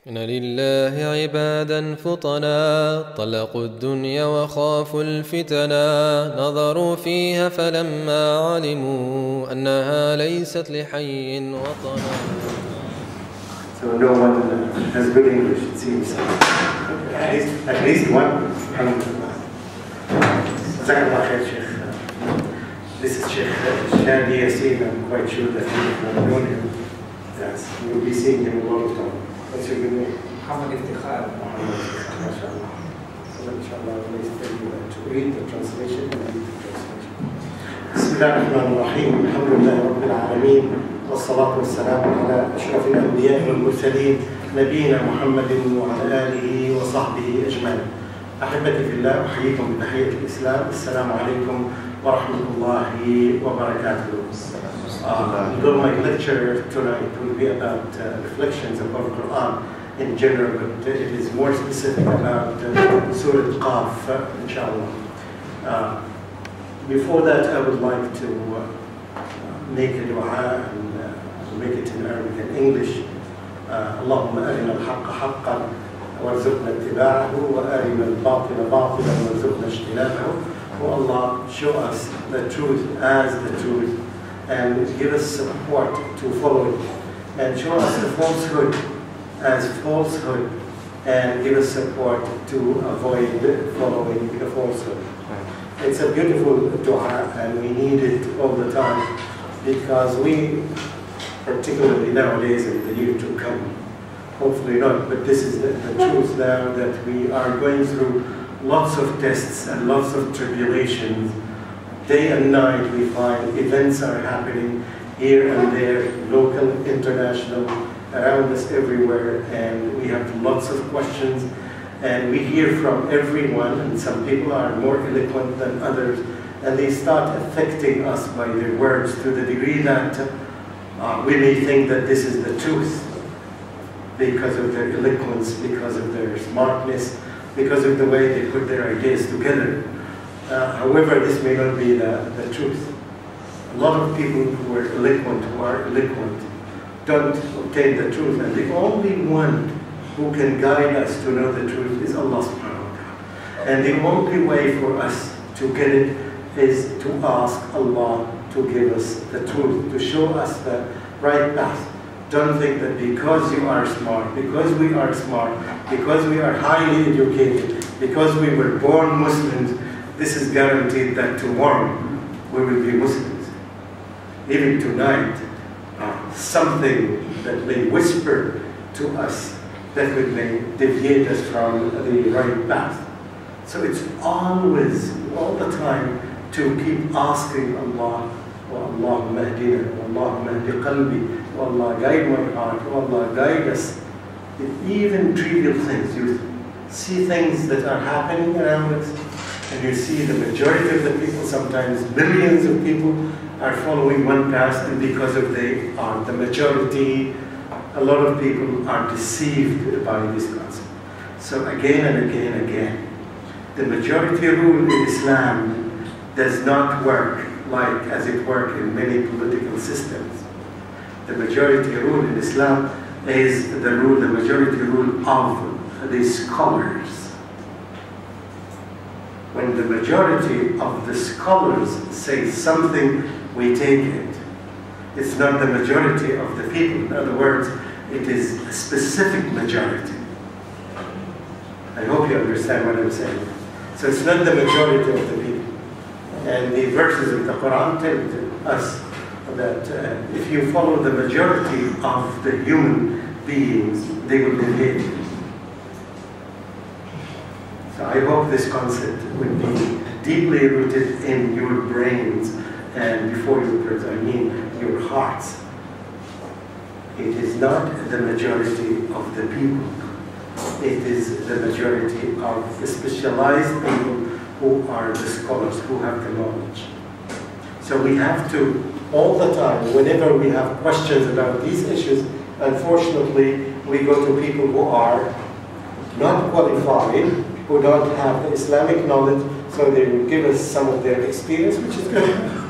إن لله عبادا فطنا طلقوا الدنيا وخافوا الفتنا نظروا فيها فلما علموا أنها ليست لحي وطنا. So no one has good English, it seems. At least one. Jazakallah khair, Sheikh. This is Sheikh Shadi Yassin. I'm quite sure that you have known him. Yes, you will be seeing him a lot of time. What's your good name? Muhammad Iftikhar. MashaAllah. So inshallah, please tell you to read the translation and read the translation. Bismillah ar-Rahman ar-Rahim. Alhamdulillah Rabbil Alameen. والصلاة والسلام على أشرف الأنبياء والمرسلين نبينا محمد وعلى آله وصحبه أجمعين. أحبتي في الله أحييكم بتحية الإسلام. السلام عليكم ورحمة الله وبركاته. Although my lecture tonight will be about reflections upon the Quran in general, but it is more specific about suratul Qaaf, inshallah. Before that, I would like to make a dua and make it in Arabic and English. اللهم أرنا الحق حقا وارزقنا اتباعه وأرنا الباطل باطلا وارزقنا اجتنابه. Oh Allah, show us the truth as the truth and give us support to follow it, and show us the falsehood as falsehood and give us support to avoid following the falsehood. It's a beautiful dua and we need it all the time, because we, particularly nowadays in the year to come, hopefully not, but this is the truth now, that we are going through lots of tests and lots of tribulations. Day and night we find events are happening here and there, local, international, around us everywhere, and we have lots of questions, and we hear from everyone, and some people are more eloquent than others, and they start affecting us by their words to the degree that we may think that this is the truth because of their eloquence, because of their smartness, because of the way they put their ideas together. However, this may not be the truth. A lot of people who are eloquent, don't obtain the truth, and the only one who can guide us to know the truth is Allah subhanahu wa ta'ala. And the only way for us to get it is to ask Allah to give us the truth, to show us the right path. Don't think that because you are smart, because we are smart, because we are highly educated, because we were born Muslims, this is guaranteed that tomorrow we will be Muslims. Even tonight, something that may whisper to us that may deviate us from the right path. So it's always, all the time, to keep asking Allah, "Oh Allah, mahdina, Allah, mahdi qalbi, oh Allah, guide my heart, oh Allah, guide us." Even trivial things, you see things that are happening around us, and you see the majority of the people, sometimes millions of people, are following one path, and because of they are the majority, a lot of people are deceived by this concept. So again and again and again, the majority rule in Islam does not work like as it works in many political systems. The majority rule in Islam is the majority rule of the scholars. When the majority of the scholars say something, we take it. It's not the majority of the people. In other words, it is a specific majority. I hope you understand what I'm saying. So it's not the majority of the people. And the verses of the Quran tell us that if you follow the majority of the human beings, they will deviate. So I hope this concept will be deeply rooted in your brains and before your brains, I mean your hearts. It is not the majority of the people. It is the majority of the specialized people who are the scholars, who have the knowledge. So we have to, all the time, whenever we have questions about these issues, unfortunately, we go to people who are not qualified, who don't have the Islamic knowledge, so they will give us some of their experience, which is good.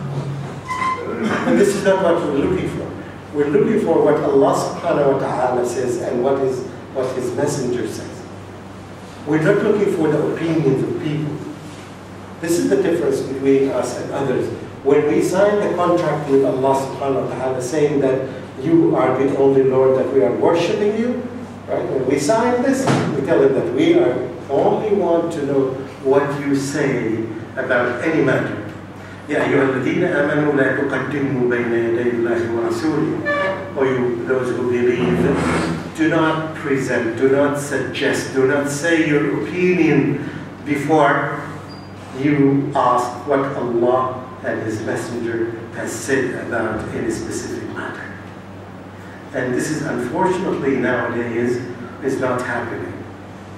And this is not what we're looking for. We're looking for what Allah subhanahu wa ta'ala says and what what His Messenger says. We're not looking for the opinions of people. This is the difference between us and others. When we sign the contract with Allah subhanahu wa ta'ala saying that you are the only Lord, that we are worshipping you, right? When we sign this, we tell Him that we are only want to know what you say about any matter. يا أيها الذين آمنوا لا تقدموا بين يدي الله ورسوله. Or you, those who believe, do not present, do not suggest, do not say your opinion before you ask what Allah and His Messenger has said about any specific matter. And this is unfortunately nowadays is not happening.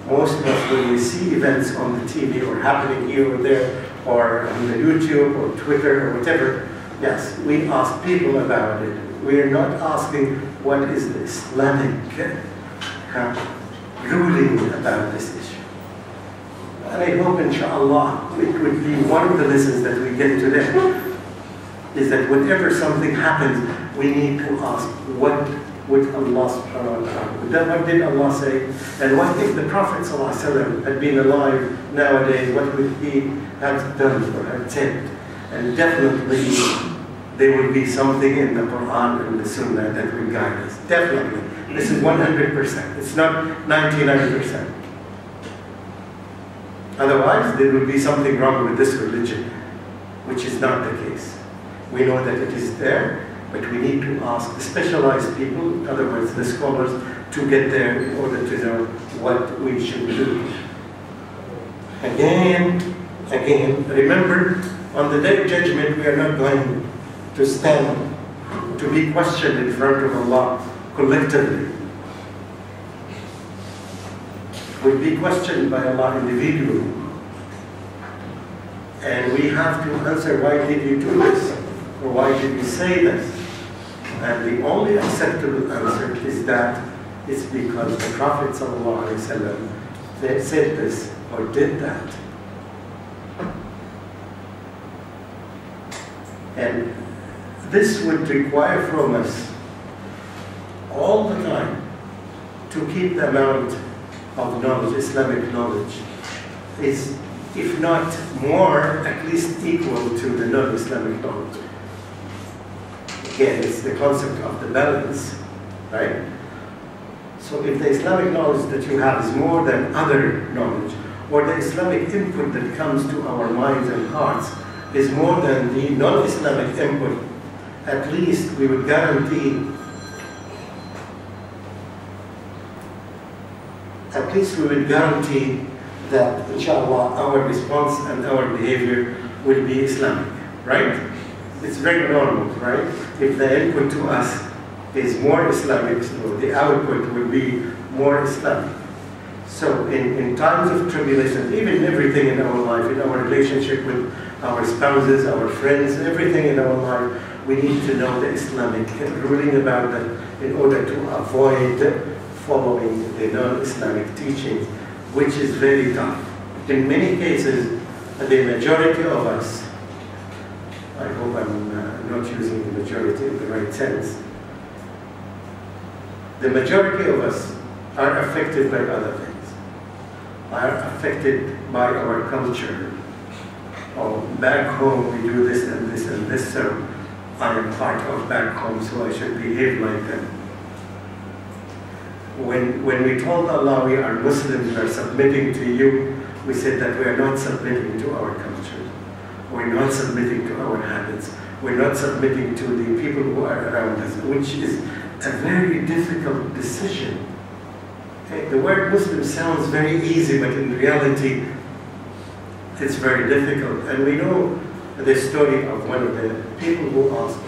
Most of us, when we see events on the TV or happening here or there, or on the YouTube or Twitter or whatever, yes, we ask people about it. We are not asking what is the Islamic ruling about this issue. And I hope, inshallah, it would be one of the lessons that we get today, is that whenever something happens, we need to ask, what would Allah subhanahu wa ta'ala, what did Allah say? And what if the Prophet ﷺ had been alive nowadays, what would he have done or have said? And definitely there will be something in the Quran and the Sunnah that will guide us. Definitely. This is 100%. It's not 99%. Otherwise, there will be something wrong with this religion, which is not the case. We know that it is there, but we need to ask the specialized people, in other words, the scholars, to get there in order to know what we should do. Again, remember, on the Day of Judgment, we are not going to stand to be questioned in front of Allah collectively. We'll be questioned by Allah individually. And we have to answer, why did you do this? Or why did you say this? And the only acceptable answer is that it's because the Prophet ﷺ said this or did that. And this would require from us all the time to keep the amount of knowledge, Islamic knowledge, is, if not more, at least equal to the non-Islamic knowledge. Again, it's the concept of the balance, right? So if the Islamic knowledge that you have is more than other knowledge, or the Islamic input that comes to our minds and hearts is more than the non-Islamic input, at least we would guarantee, that, inshallah, our response and our behavior will be Islamic, right? It's very normal, right? If the input to us is more Islamic, so the output will be more Islamic. So in times of tribulation, even everything in our life, in our relationship with our spouses, our friends, everything in our life, we need to know the Islamic ruling about that in order to avoid following the non-Islamic teachings, which is very tough. In many cases, the majority of us, I hope I'm not using the majority in the right sense, the majority of us are affected by other things, are affected by our culture. Oh, back home we do this and this and this, so I am part of back home, so I should behave like them. When we told Allah we are Muslims, we are submitting to you, we said that we are not submitting to our culture. We're not submitting to our habits. We're not submitting to the people who are around us, which is a very difficult decision. Okay? The word Muslim sounds very easy, but in reality, it's very difficult. And we know the story of one of the people who asked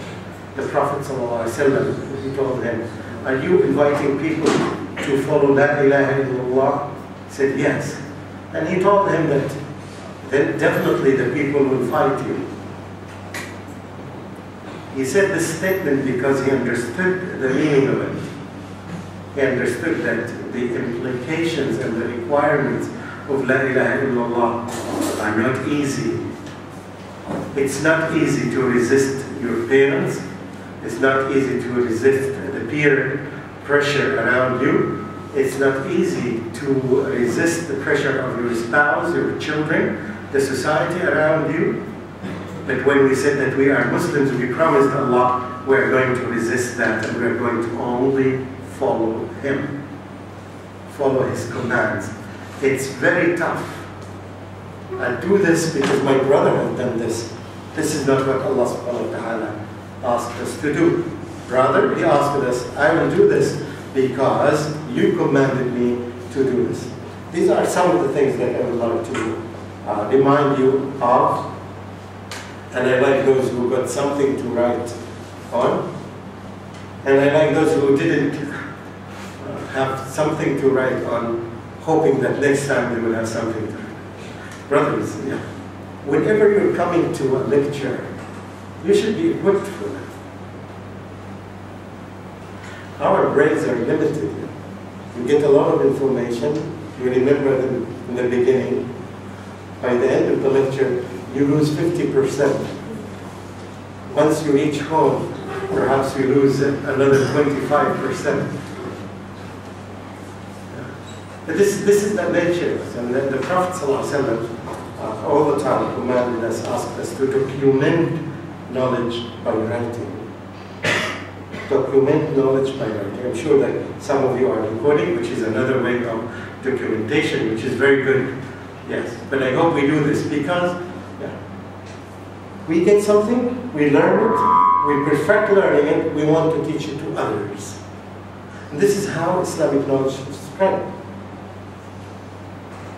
the Prophet ﷺ, he told him, are you inviting people to follow La ilaha illallah? He said, yes. And he told him that then definitely the people will fight you. He said this statement because he understood the meaning of it. He understood that the implications and the requirements of La ilaha illallah are not easy. It's not easy to resist your parents. It's not easy to resist the peer pressure around you. It's not easy to resist the pressure of your spouse, your children, the society around you. But when we said that we are Muslims, we promised Allah we are going to resist that and we are going to only follow Him, follow His commands. It's very tough. I do this because my brother has done this. This is not what Allah subhanahu wa ta'ala asked us to do. Brother, He asked us, I will do this because you commanded me to do this. These are some of the things that I would like to remind you of. And I like those who got something to write on. And I like those who didn't have something to write on, hoping that next time they will have something to write. Brothers, yeah, whenever you're coming to a lecture, you should be equipped for that. Our brains are limited. You get a lot of information, you remember them in the beginning. By the end of the lecture, you lose 50%. Once you reach home, perhaps you lose another 25%. But this is the nature, and the Prophet ﷺ, all the time commanded us, asked us to document knowledge by writing. Document knowledge by writing. I'm sure that some of you are recording, which is another way of documentation, which is very good. Yes, but I hope we do this because we get something, we learn it, we perfect learning it, we want to teach it to others. And this is how Islamic knowledge is spread.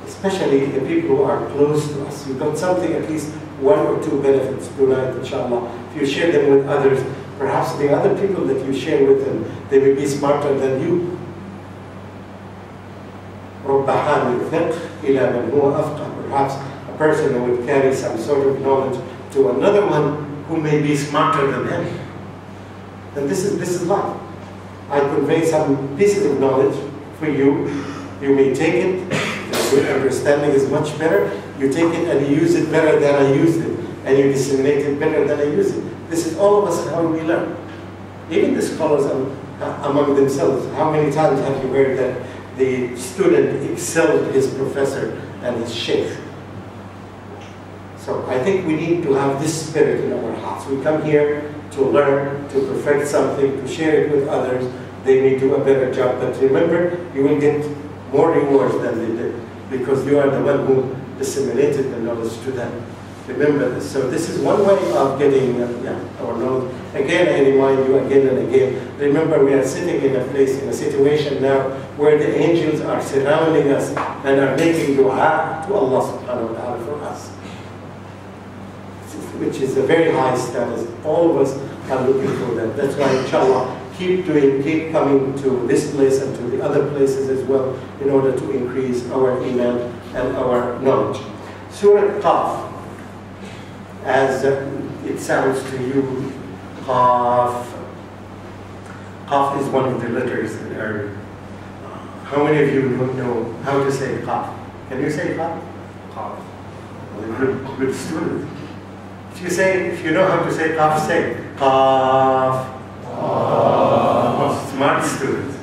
Especially the people who are close to us. You've got something, at least one or two benefits tonight, inshallah. If you share them with others, perhaps the other people that you share with them, they will be smarter than you. Perhaps a person who would carry some sort of knowledge to another one who may be smarter than him. And this is life. I convey some pieces of knowledge for you. You may take it. Your understanding is much better. You take it and you use it better than I used it. And you disseminate it better than I use it. This is all of us how we learn. Even the scholars among themselves. How many times have you heard that the student excelled his professor and his sheikh? So I think we need to have this spirit in our hearts. We come here to learn, to perfect something, to share it with others. They may do a better job, but remember, you will get more rewards than they did because you are the one who disseminated the knowledge to them. Remember this. So this is one way of getting our knowledge. Again, I remind you again and again, remember we are sitting in a place, in a situation now where the angels are surrounding us and are making dua to Allah subhanahu wa ta'ala for us, which is a very high status. All of us are looking for that. That's why, inshallah, keep coming to this place and to the other places as well in order to increase our iman and our knowledge. Surah Qaaf, as it sounds to you, Qaaf. Qaaf is one of the letters in Arabic. How many of you know how to say Qaaf? Can you say Qaaf? Qaaf. Well, good student. If you know how to say Qaaf, say Qaaf. Oh, smart students.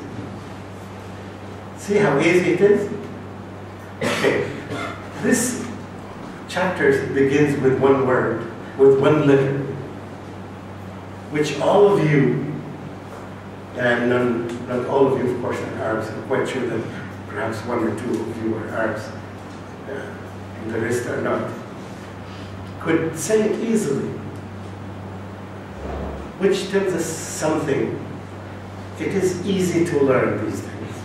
See how easy it is? Okay. This chapter begins with one word, with one letter, which all of you, and not all of you, of course, are Arabs. I'm quite sure that perhaps one or two of you are Arabs, and the rest are not, could say it easily. Which tells us something. It is easy to learn these things.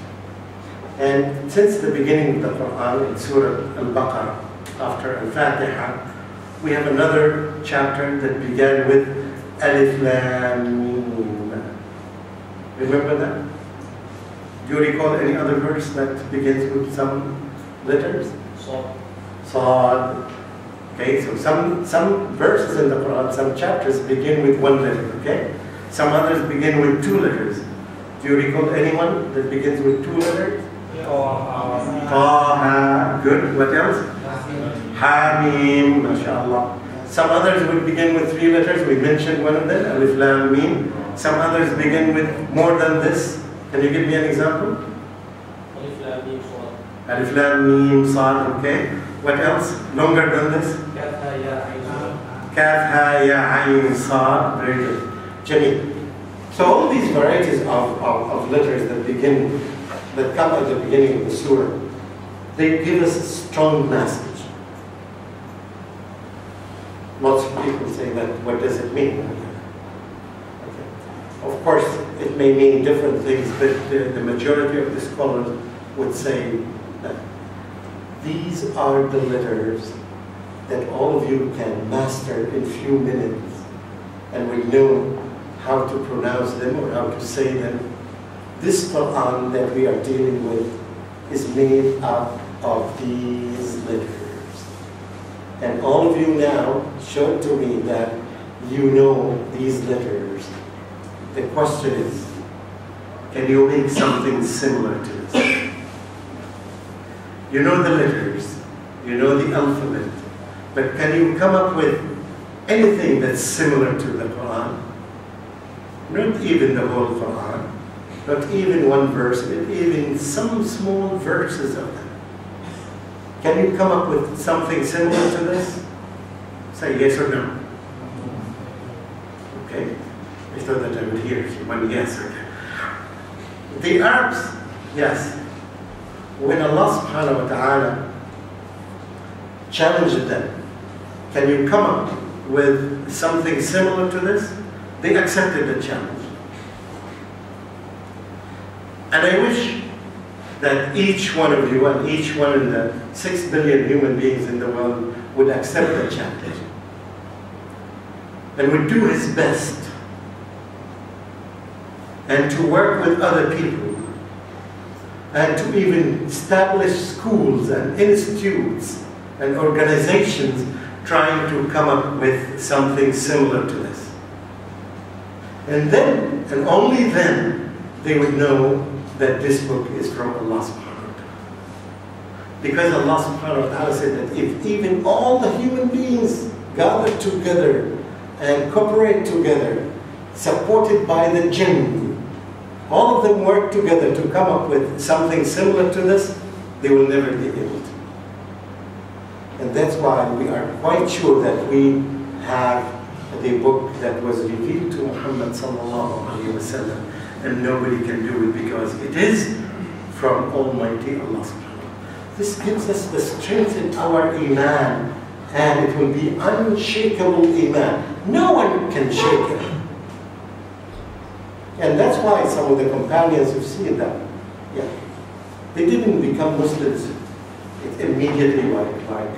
And since the beginning of the Quran, in Surah Al-Baqarah, after Al-Fatiha, we have another chapter that began with Alif Lam Mim. Remember that? Do you recall any other verse that begins with some letters? Sad. Okay, so some verses in the Quran, some chapters begin with one letter, okay? Some others begin with two letters. Do you recall anyone that begins with two letters? Taha. Good. What else? Hamim. MashaAllah. Some others would begin with three letters. We mentioned one of them, Alif Lam Mim. Some others begin with more than this. Can you give me an example? Alif Lam Mim Sad, okay. What else? Longer than this? Kaf Ha Ya Ayn Sad. Very good. Jamil. So all these varieties of letters that come at the beginning of the surah, they give us a strong message. Lots of people say that, what does it mean? Okay. Of course, it may mean different things, but the majority of the scholars would say that these are the letters that all of you can master in few minutes and will know how to pronounce them or how to say them. This Quran that we are dealing with is made up of these letters. And all of you now showed to me that you know these letters. The question is, can you make something similar to this? You know the letters, you know the alphabet, but can you come up with anything that's similar to the Quran? Not even the whole Quran, not even one verse, but even some small verses of them. Can you come up with something similar to this? Say yes or no. Okay. I thought that I would hear one yes. Okay. The Arabs, yes. When Allah subhanahu wa ta'ala challenged them, can you come up with something similar to this? They accepted the challenge. And I wish that each one of you and each one of the 6 billion human beings in the world would accept the challenge and would do his best and to work with other people and to even establish schools and institutes and organizations trying to come up with something similar to this. And then, and only then, they would know that this book is from Allah subhanahu wa ta'ala. Because Allah subhanahu wa ta'ala said that if even all the human beings gather together and cooperate together, supported by the jinn, all of them work together to come up with something similar to this, they will never be able to. And that's why we are quite sure that we have the book that was revealed to Muhammad sallallahu alaihi wasallam, and nobody can do it because it is from Almighty Allah subhanahu wa ta'ala. This gives us the strength in our iman, and it will be unshakable iman. No one can shake it. And that's why some of the companions, you see them, yeah, they didn't become Muslims immediately like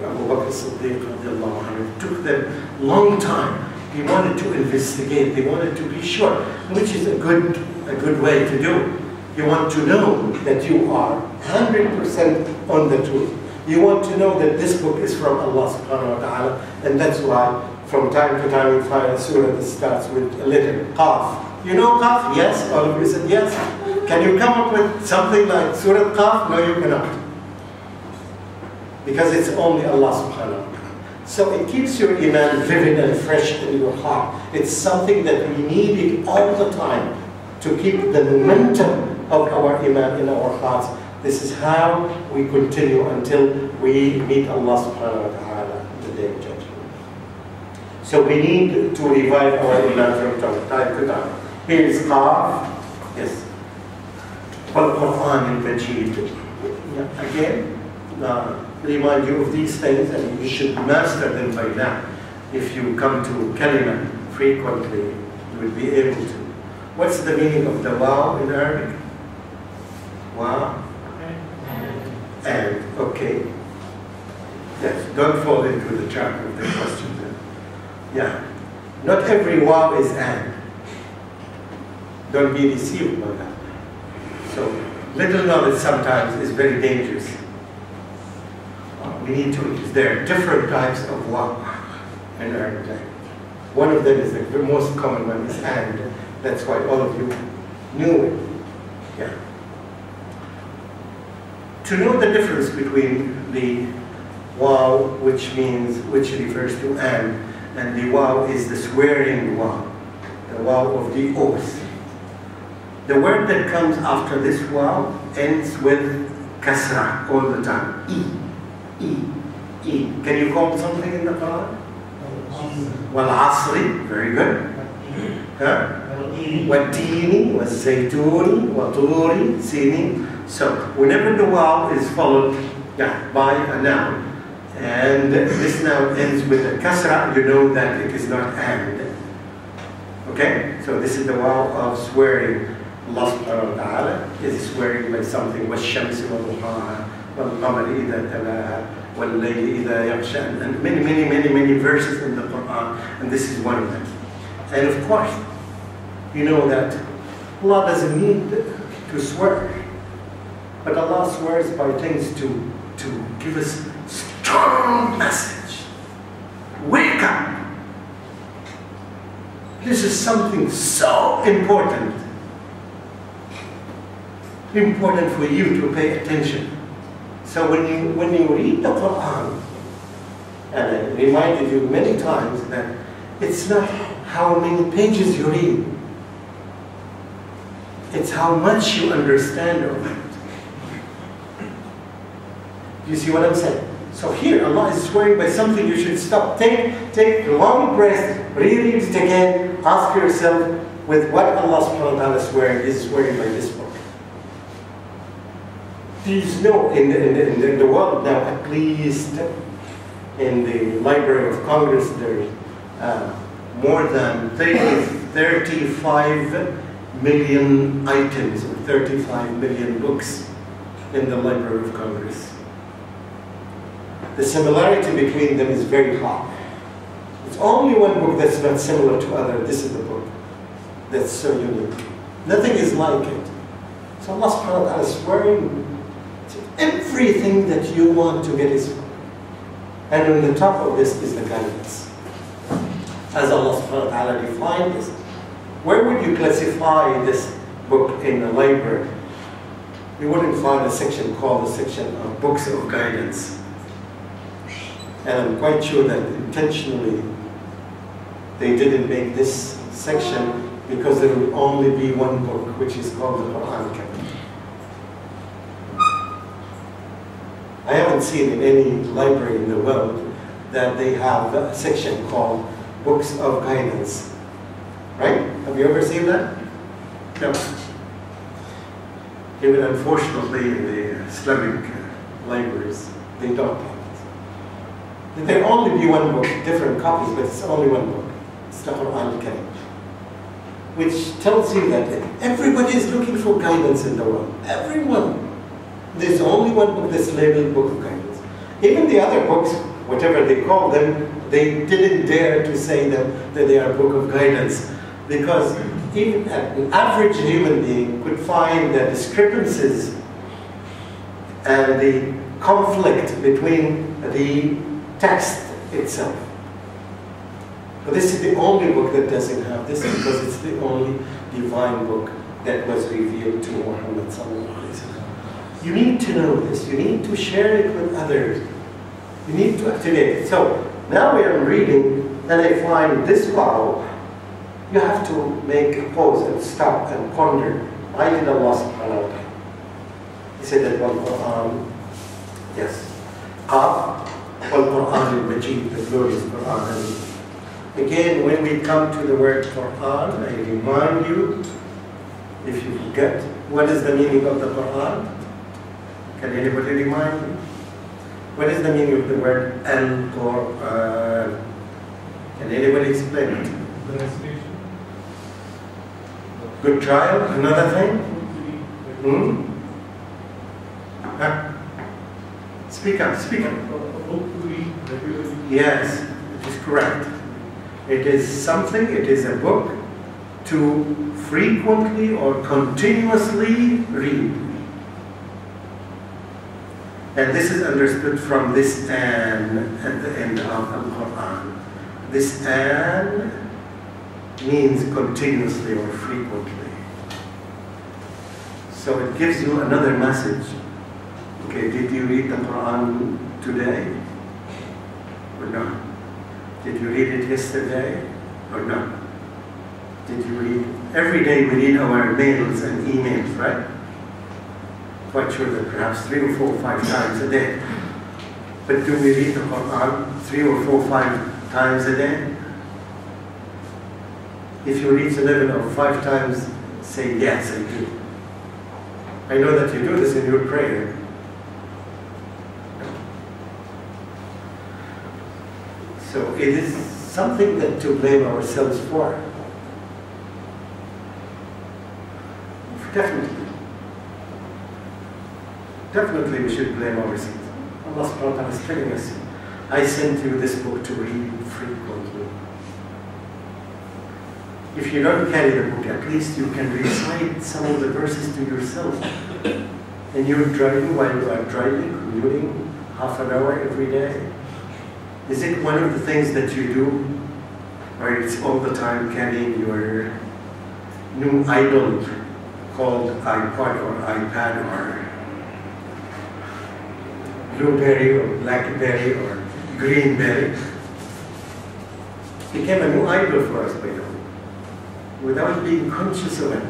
Abu Bakr Siddiq radiallahu anhu. It took them a long time. They wanted to investigate, they wanted to be sure, which is a good way to do it. You want to know that you are 100% on the truth. You want to know that this book is from Allah subhanahu wa ta'ala, and that's why from time to time we find a surah that starts with a letter, Qaaf. You know Qaaf? Yes? All of you said yes. Can you come up with something like Surah Qaaf? No, you cannot. Because it's only Allah subhanahu wa ta'ala. So it keeps your iman vivid and fresh in your heart. It's something that we need it all the time to keep the momentum of our iman in our hearts. This is how we continue until we meet Allah subhanahu wa ta'ala the day of judgment. So we need to revive our iman from time to time. Here is Qaaf. Yes. Wal-Qur'an al-Majid. Again, remind you of these things, and you should master them by now. If you come to kalima frequently, you will be able to. What's the meaning of the waw in Arabic? Waw? And, okay. Yes, don't fall into the trap of the question then. Yeah. Not every waw is and. Don't be deceived by that. So, little knowledge sometimes is very dangerous. We need to, there are different types of waw in Arabic language. One of them is the most common one is and. That's why all of you knew it. Yeah. To know the difference between the waw, which refers to and the waw is the swearing waw, the waw of the oath. The word that comes after this waw ends with kasra all the time. E. Can you call something in the Quran? Wal-asri, very good. Wal-tini, wal-zaytuni, wal-turi, sini. So whenever the waw is followed by a noun, and this noun ends with a kasra, you know that it is not and. Okay? So this is the waw of swearing. Allah subhanahu wa ta'ala is swearing by something. وَالشَّمْسِ وَضُحَاهَا وَالْقَمَرِ إِذَا تَلَاهَا وَاللَّيْلِ إِذَا يَغْشَاهَا, and many verses in the Quran, and this is one of them. And of course, you know that Allah doesn't need to swear, but Allah swears by things to give us strong message. Wake up! This is something so important for you to pay attention. So when you read the Quran, and I reminded you many times that it's not how many pages you read, it's how much you understand of it. You see what I'm saying? So here Allah is swearing by something you should stop. Take a long breath, reread it again, ask yourself with what Allah subhanahu wa ta'ala is swearing by this book. Please know, in the world now, at least in the Library of Congress, there are more than 35 million items, or 35 million books in the Library of Congress. The similarity between them is very high. It's only one book that's not similar to other. This is the book that's so unique. Nothing is like it. So Allah subhanahu wa ta'ala is swearing everything that you want to get is from. And on the top of this is the guidance. As Allah subhanahu wa ta'ala defined this. Where would you classify this book in the library? You wouldn't find a section called a section of books of guidance. And I'm quite sure that intentionally they didn't make this section because there will only be one book, which is called the Quran Karim. I haven't seen in any library in the world that they have a section called Books of Guidance. Right? Have you ever seen that? No. Even unfortunately in the Islamic libraries, they don't have it. There will only be one book, different copies, but it's only one book. It's the Quran Karim. Which tells you that everybody is looking for guidance in the world. Everyone. There's only one book that's labeled Book of Guidance. Even the other books, whatever they call them, they didn't dare to say that they are Book of Guidance. Because even an average human being could find the discrepancies and the conflict between the text itself. But this is the only book that doesn't have this, because it's the only divine book that was revealed to Muhammad sallallahu alaihi wasallam. You need to know this. You need to share it with others. You need to activate it. So now we are reading, and I find this wow. You have to make a pause and stop and ponder. Why did Allah subhanahu wa ta'ala? He said that Quran, yes, Qaaf, Quran al-Majid, the glorious Quran. And again, when we come to the word Quran, I remind you, if you forget, what is the meaning of the Quran? Can anybody remind me? What is the meaning of the word Al-Quran? Can anybody explain it? Good trial. Another thing? Huh? Speak up, speak up. Yes, it is correct. It is something, it is a book to frequently or continuously read. And this is understood from this "an" at the end of Al-Quran. This "an" means continuously or frequently. So it gives you another message. Okay, did you read the Quran today or not? Did you read it yesterday or not? Did you read? Every day we read our mails and emails, right? quite sure that perhaps 3 or 4 or 5 times a day. But do we read the Quran 3 or 4 or 5 times a day? If you reach the level of 5 times, say, yes, I do. I know that you do this in your prayer. So it is something that to blame ourselves for. Definitely. Definitely we should blame ourselves. Allah subhanahu wa ta'ala is telling us, I sent you this book to read frequently. If you don't carry the book, at least you can recite some of the verses to yourself. And you're driving, while you are driving, commuting, half an hour every day. Is it one of the things that you do? Or it's all the time carrying your new idol called iPod or iPad or Blueberry or Blackberry or Greenberry? It became a new idol for us, by the way. Without being conscious of it.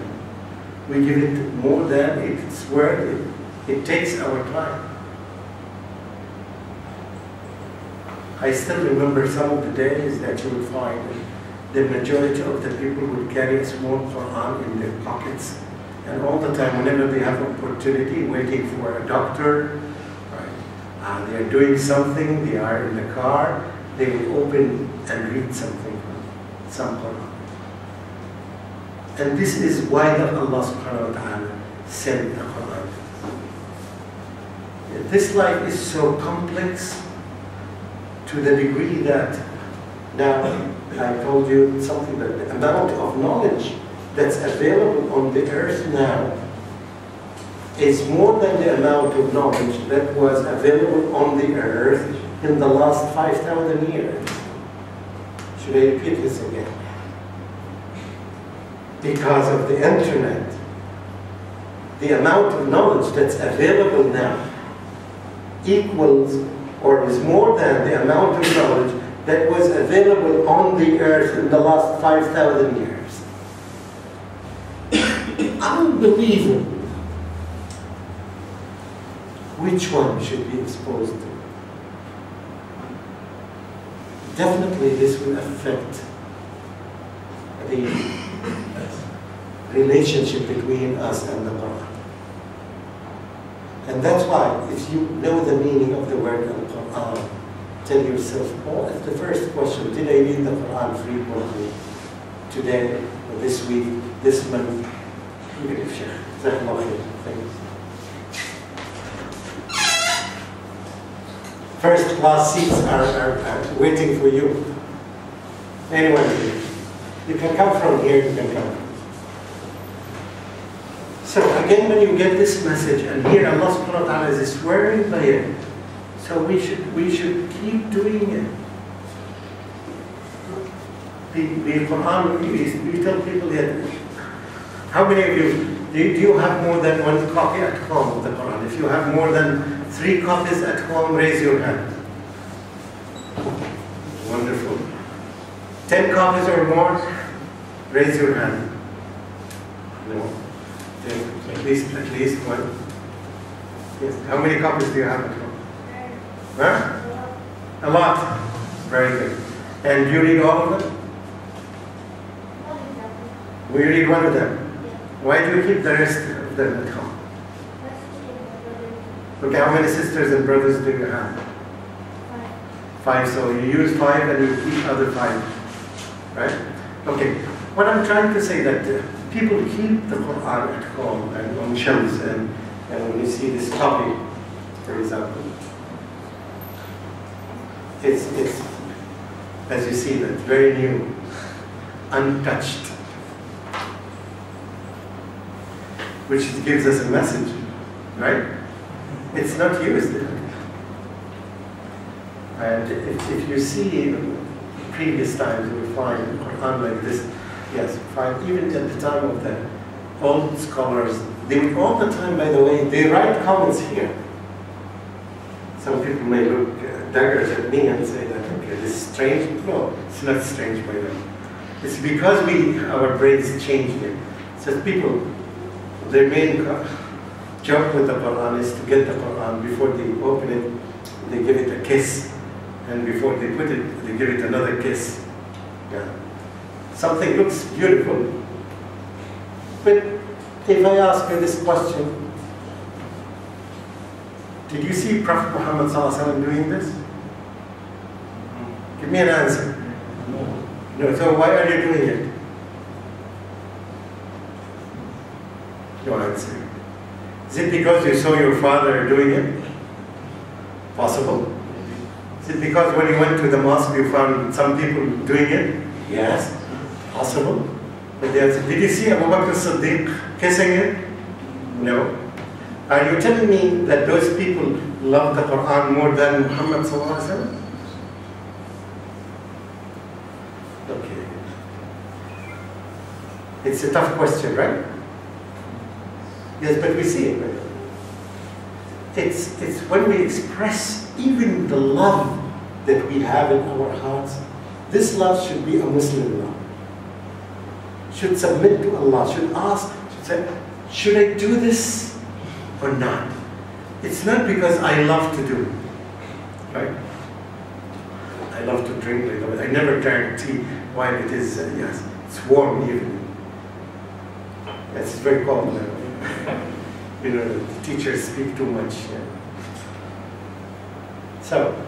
We give it more than it's worth. It takes our time. I still remember some of the days that you would find the majority of the people would carry a small Quran in their pockets. And all the time, whenever they have opportunity, waiting for a doctor, they are doing something, they are in the car, they will open and read something, some Quran. And this is why Allah subhanahu wa ta'ala sent the Quran. This life is so complex to the degree that now I told you something, that the amount of knowledge that's available on the earth now is more than the amount of knowledge that was available on the earth in the last 5,000 years. Should I repeat this again? Because of the internet, the amount of knowledge that's available now equals or is more than the amount of knowledge that was available on the earth in the last 5,000 years. Unbelievable. Which one should be exposed to? Definitely this will affect the relationship between us and the Quran. And that's why, if you know the meaning of the word Al-Quran, tell yourself, oh, it's the first question, did I read the Quran frequently? Today, or this week, this month? Even if you're thanks. First class seats are waiting for you. Anyone here? You can come from here, you can come. So again, when you get this message, and here Allah subhanahu wa ta'ala is swearing by it, so we should keep doing it. The Quran, we tell people here, how many of you, do you have more than one copy at home of the Quran? If you have more than 3 copies at home, raise your hand. Wonderful. 10 copies or more, raise your hand. No. At least one. Yes. How many copies do you have at home? Huh? A lot. Very good. And do you read all of them? We read one of them. Why do you keep the rest of them at home? Okay, how many sisters and brothers do you have? 5. So you use 5 and you keep other 5. Right? Okay. What I'm trying to say that people keep the Quran at home and on shelves, and when you see this copy, for example, it's as you see that very new, untouched, which gives us a message, right? It's not used. And if you see previous times, we find Quran like this. Yes, find even at the time of the old scholars, they would all the time, by the way, they write comments here. Some people may look daggers at me and say that, okay, this is strange. No, it's not strange by them. It's because our brains changed it. So people, their main joke with the Quran is to get the Quran, before they open it, they give it a kiss. And before they put it, they give it another kiss. Yeah. Something looks beautiful. But if I ask you this question, did you see Prophet Muhammad ﷺ doing this? Give me an answer. No. So why are you doing it? No answer. Is it because you saw your father doing it? Possible. Is it because when you went to the mosque you found some people doing it? Yes. Possible. But did you see Abu Bakr as-Siddiq kissing it? No. Are you telling me that those people love the Quran more than Muhammad sallallahu alaihi wasallam? Okay. It's a tough question, right? Yes, but we see it, right? It's when we express even the love that we have in our hearts. This love should be a Muslim love. Should submit to Allah, should ask, should say, should I do this or not? It's not because I love to do it, right? I love to drink, I never drank tea while it is, yes, it's warm even. Yes, it's very cold now. You know, the teachers speak too much. Yeah. So,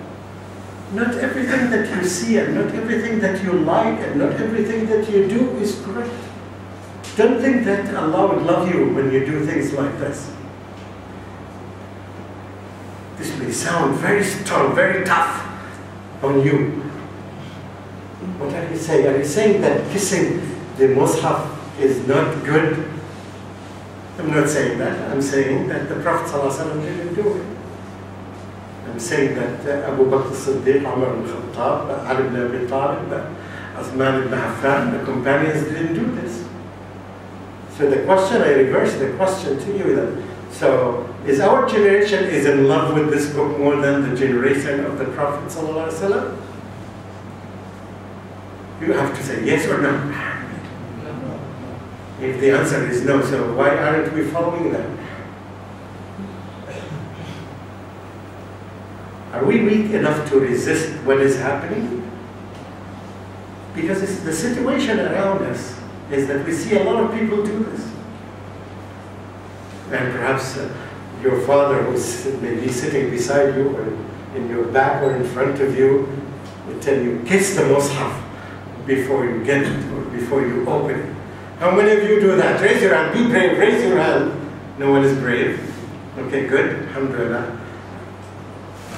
not everything that you see and not everything that you like and not everything that you do is correct. Don't think that Allah would love you when you do things like this. This may sound very strong, very tough on you. What are you saying? Are you saying that kissing the Mus'haf is not good? I'm not saying that. I'm saying that the Prophet ﷺ didn't do it. I'm saying that Abu Bakr as-Siddiq, Umar ibn Khattab, Ali ibn Abi Talib, Uthman ibn Affan, the companions didn't do this. So the question, I reverse the question to you then. So, is our generation is in love with this book more than the generation of the Prophet ﷺ? You have to say yes or no. If the answer is no, so why aren't we following them? Are we weak enough to resist what is happening? Because it's the situation around us is that we see a lot of people do this. And perhaps your father, who's maybe sitting beside you or in your back or in front of you, will tell you, kiss the Mus'haf before you get it or before you open it. How many of you do that? Raise your hand. Be brave. Raise your hand. No one is brave. Okay, good. Alhamdulillah.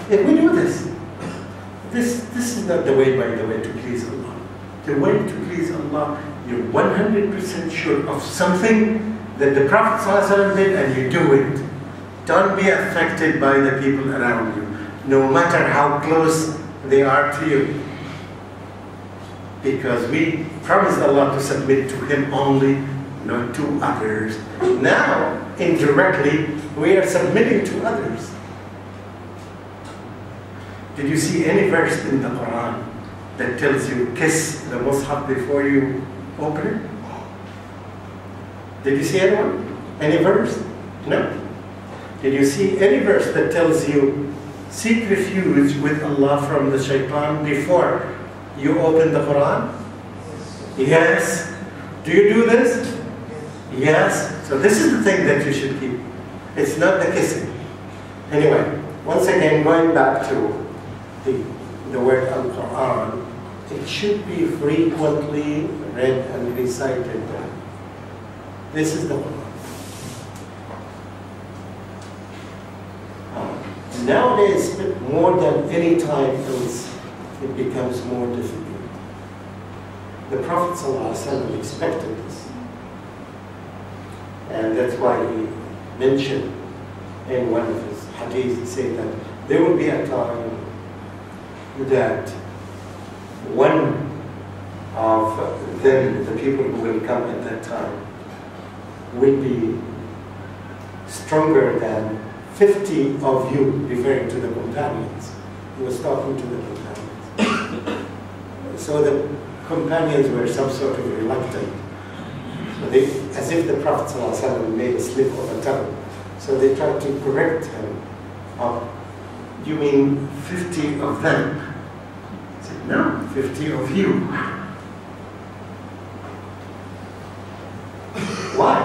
If we do this, this is not the way, by the way, to please Allah. The way to please Allah, you're 100% sure of something that the Prophet ﷺ did and you do it. Don't be affected by the people around you, no matter how close they are to you. Because we promised Allah to submit to Him only, not to others. Now, indirectly, we are submitting to others. Did you see any verse in the Quran that tells you kiss the Mus'haf before you open it? Did you see anyone? Any verse? No. Did you see any verse that tells you seek refuge with Allah from the shaitan before you open the Quran? Yes. Do you do this? Yes. So this is the thing that you should keep. It's not the kissing. Anyway, once again, going back to the word Al-Quran, it should be frequently read and recited. This is the Quran. Nowadays, more than any time else, it becomes more difficult. The Prophet ﷺ expected this. And that's why he mentioned in one of his hadiths, he said that there will be a time that one of them, the people who will come at that time, will be stronger than 50 of you, referring to the companions. He was talking to the companions. So the companions were some sort of reluctant. So they, as if the Prophet ﷺ made a slip of a tongue. So they tried to correct him. You mean 50 of them? He said, no, 50 of you. Why?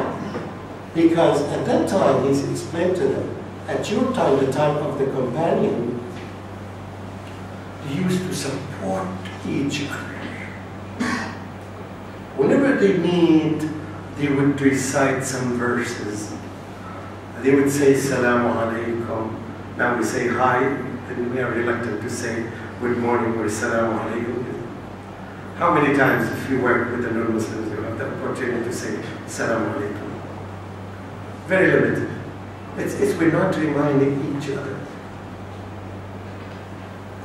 Because at that time, he's explained to them, at your time, the time of the companion, you used to support each other. Whenever they meet, they would recite some verses. They would say, Salamu Alaikum. Now we say hi, and we are reluctant to say good morning or Salamu Alaikum. How many times, if you work with the non-Muslims, you have the opportunity to say Salamu Alaikum? Very limited. We're not reminding each other.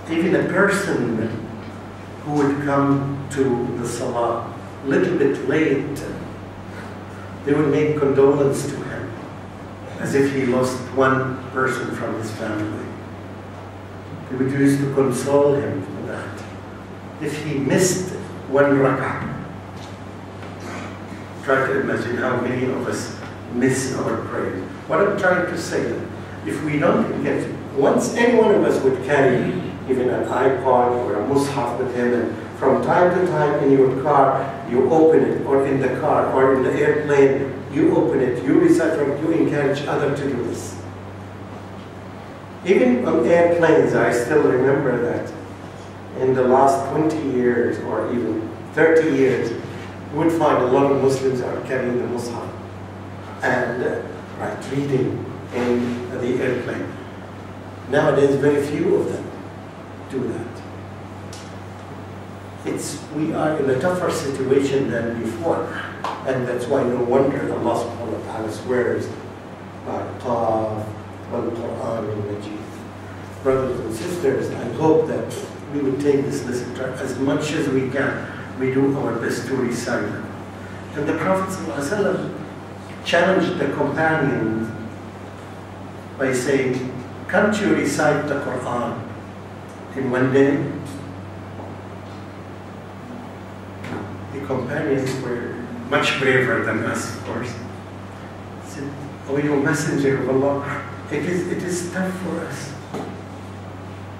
Even a person who would come to the Salah a little bit late, they would make condolence to him, as if he lost one person from his family. They would use to console him for that. If he missed one rak'ah, try to imagine how many of us miss our prayer. What I'm trying to say is, if we don't get, once any one of us would carry even an iPod or a mushaf with him, and from time to time in your car, you open it, or in the car, or in the airplane, you open it, you recite from it, you encourage others to do this. Even on airplanes, I still remember that in the last 20 years, or even 30 years, you would find a lot of Muslims are carrying the mushaf and reading in the airplane. Nowadays, very few of them do that. We are in a tougher situation than before, and that's why no wonder Allah subhanahu wa ta'ala swears by Qaaf wal Quran al-Majid. Brothers and sisters, I hope that we would take this lesson as much as we can. We do our best to recite them. And the Prophet ﷺ challenged the companions by saying, can't you recite the Quran in one day? The companions were much braver than us, of course. He said, oh, you messenger of Allah, it is tough for us.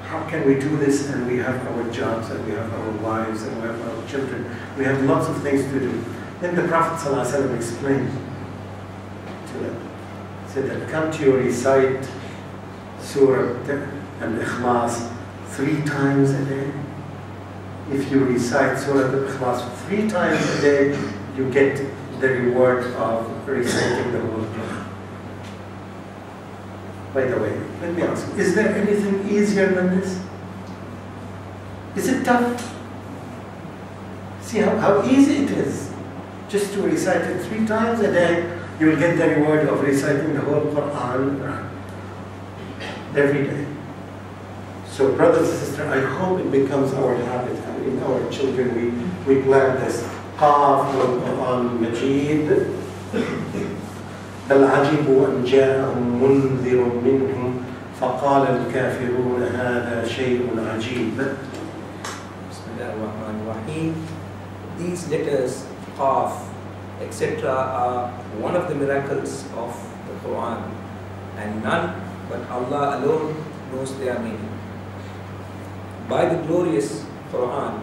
How can we do this? And we have our jobs, and we have our wives, and we have our children. We have lots of things to do. Then the Prophet ﷺ explained to them, said that can't you recite Surah Al-Ikhlas 3 times a day? If you recite Surah Al-Ikhlas 3 times a day, you get the reward of reciting the whole Quran. By the way, let me ask, is there anything easier than this? Is it tough? See how easy it is. Just to recite it 3 times a day, you will get the reward of reciting the whole Quran every day. So brothers and sisters, I hope it becomes our habit, and in our children we plan this. Qaaf wal Quran Majid. بل عجبوا أن جاءهم منذر منهم فقال الكافرون هذا شيء عجيب. بسم الله الرحمن الرحيم. These letters, Qaaf, etc. are one of the miracles of the Quran, and none but Allah alone knows their meaning. By the glorious Quran,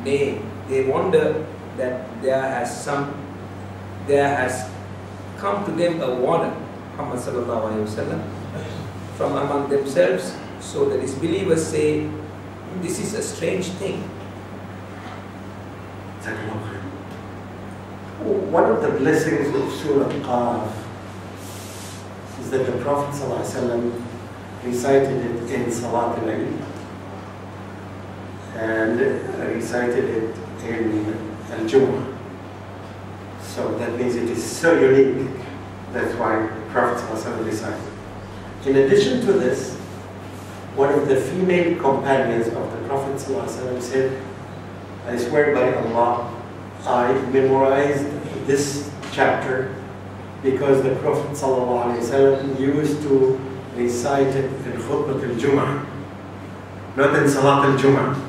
nay, they wonder that there has come to them a warner, Muhammad sallallahu alayhi wa sallam, from among themselves, so that his believers say, this is a strange thing. One of the blessings of Surah Qaaf is that the Prophet sallallahu alayhi wa sallam recited it in Salat al-Eid and recited it in Al-Jumu'ah. So that means it is so unique. That's why the Prophet ﷺ decided. In addition to this, one of the female companions of the Prophet ﷺ said, I swear by Allah, I memorized this chapter because the Prophet ﷺ used to recite it in Khutbah al-Jum'ah, not in Salat al-Jum'ah.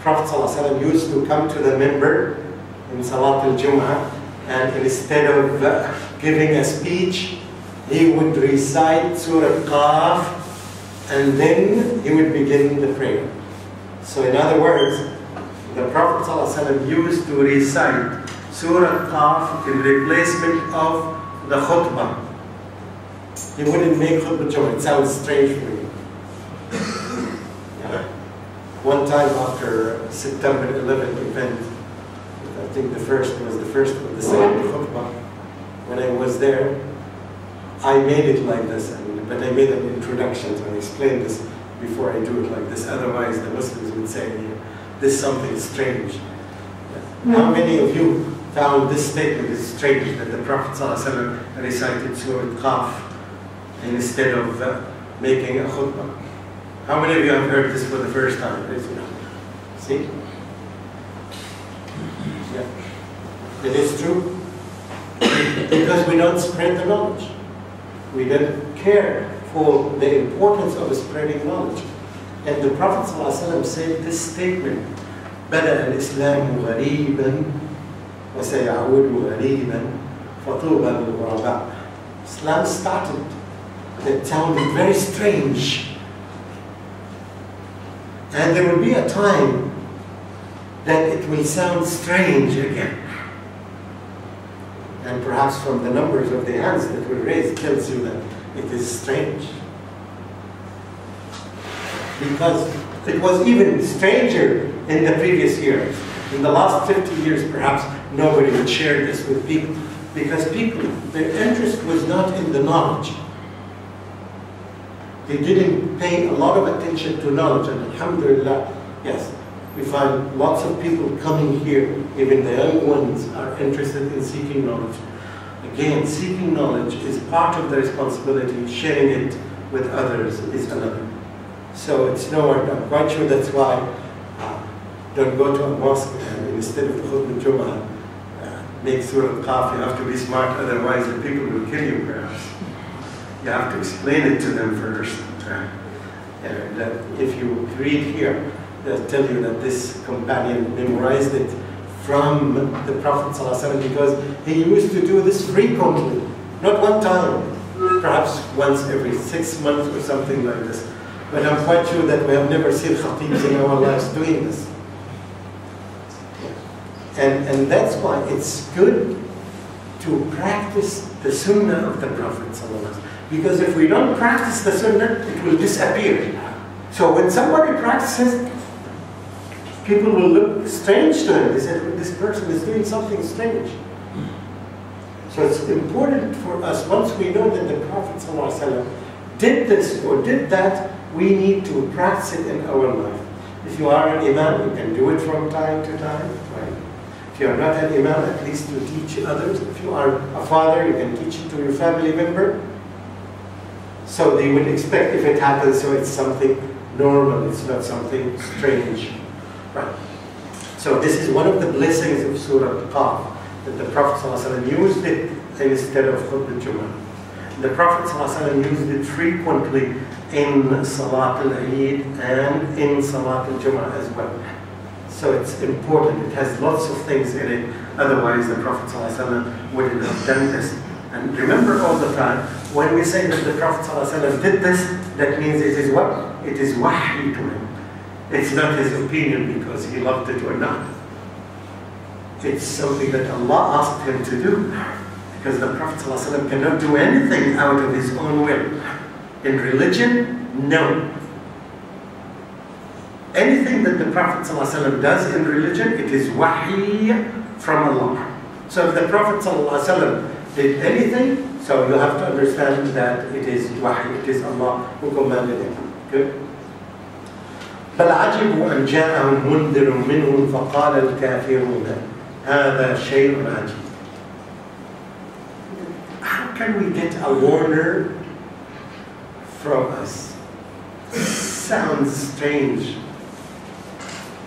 Prophet ﷺ used to come to the minbar in Salat al-Jum'ah and instead of giving a speech, he would recite Surah Qaaf, and then he would begin the prayer. So in other words, the Prophet ﷺ used to recite Surah Qaaf in replacement of the khutbah. He wouldn't make khutbah Jummah. It sounds strange for you. Yeah. One time after September 11th event, I think the first was the first of the second khutbah, when I was there, I made it like this, but I made an introduction to explain this before I do it like this. Otherwise, the Muslims would say, this is something strange. How many of you found this statement is strange, that the Prophet ﷺ recited Surah Qaaf instead of making a khutbah? How many of you have heard this for the first time? See? Yeah. It is true. Because we don't spread the knowledge. We don't care for the importance of spreading knowledge. And the Prophet ﷺ said this statement, بدأ الإسلام غريبا وسيعود غريبا فطوبى للغرباء. Islam started, that sounded very strange. And there will be a time that it will sound strange again. And perhaps from the numbers of the hands that were raised tells you that it is strange. Because it was even stranger in the previous years. In the last 50 years, perhaps nobody would share this with people, because people, their interest was not in the knowledge. They didn't pay a lot of attention to knowledge, and alhamdulillah, yes, we find lots of people coming here, even the young ones are interested in seeking knowledge. Again, seeking knowledge is part of the responsibility, sharing it with others is another. So it's nowhere, I'm quite sure that's why don't go to a mosque and instead of the khutbah Jummah, make Surah Qaaf. You have to be smart, otherwise the people will kill you perhaps. You have to explain it to them first. And if you read here, they'll tell you that this companion memorized it from the Prophet ﷺ because he used to do this frequently, not one time, perhaps once every 6 months or something like this. But I'm quite sure that we have never seen khatibs in our lives doing this. And that's why it's good to practice the sunnah of the Prophet ﷺ. Because if we don't practice the sunnah, it will disappear. So when somebody practices, people will look strange to him. They say, this person is doing something strange. So it's important for us, once we know that the Prophet ﷺ did this or did that, we need to practice it in our life. If you are an imam, you can do it from time to time. Right? If you are not an imam, at least you teach others. If you are a father, you can teach it to your family member. So they would expect if it happens, so it's something normal, it's not something strange. Right. So this is one of the blessings of Surah Qaaf, that the Prophet ﷺ used it instead of khutbah Jummah. The Prophet ﷺ used it frequently in Salat al-Eid and in Salat al-Jummah as well. So it's important, it has lots of things in it, otherwise the Prophet ﷺ wouldn't have done this. And remember all the time, when we say that the Prophet ﷺ did this, that means it is what? It is wahy to him. It's not his opinion because he loved it or not. It's something that Allah asked him to do. Because the Prophet ﷺ cannot do anything out of his own will. In religion, no. Anything that the Prophet ﷺ does in religion, it is wahy from Allah. So if the Prophet ﷺ did anything, so you have to understand that it is wahy, it is Allah who commanded him. Good? بل عجبوا أن جاءهم منذر منهم فقال الكافرون هذا شيء عجيب. How can we get a warner from us? Sounds strange.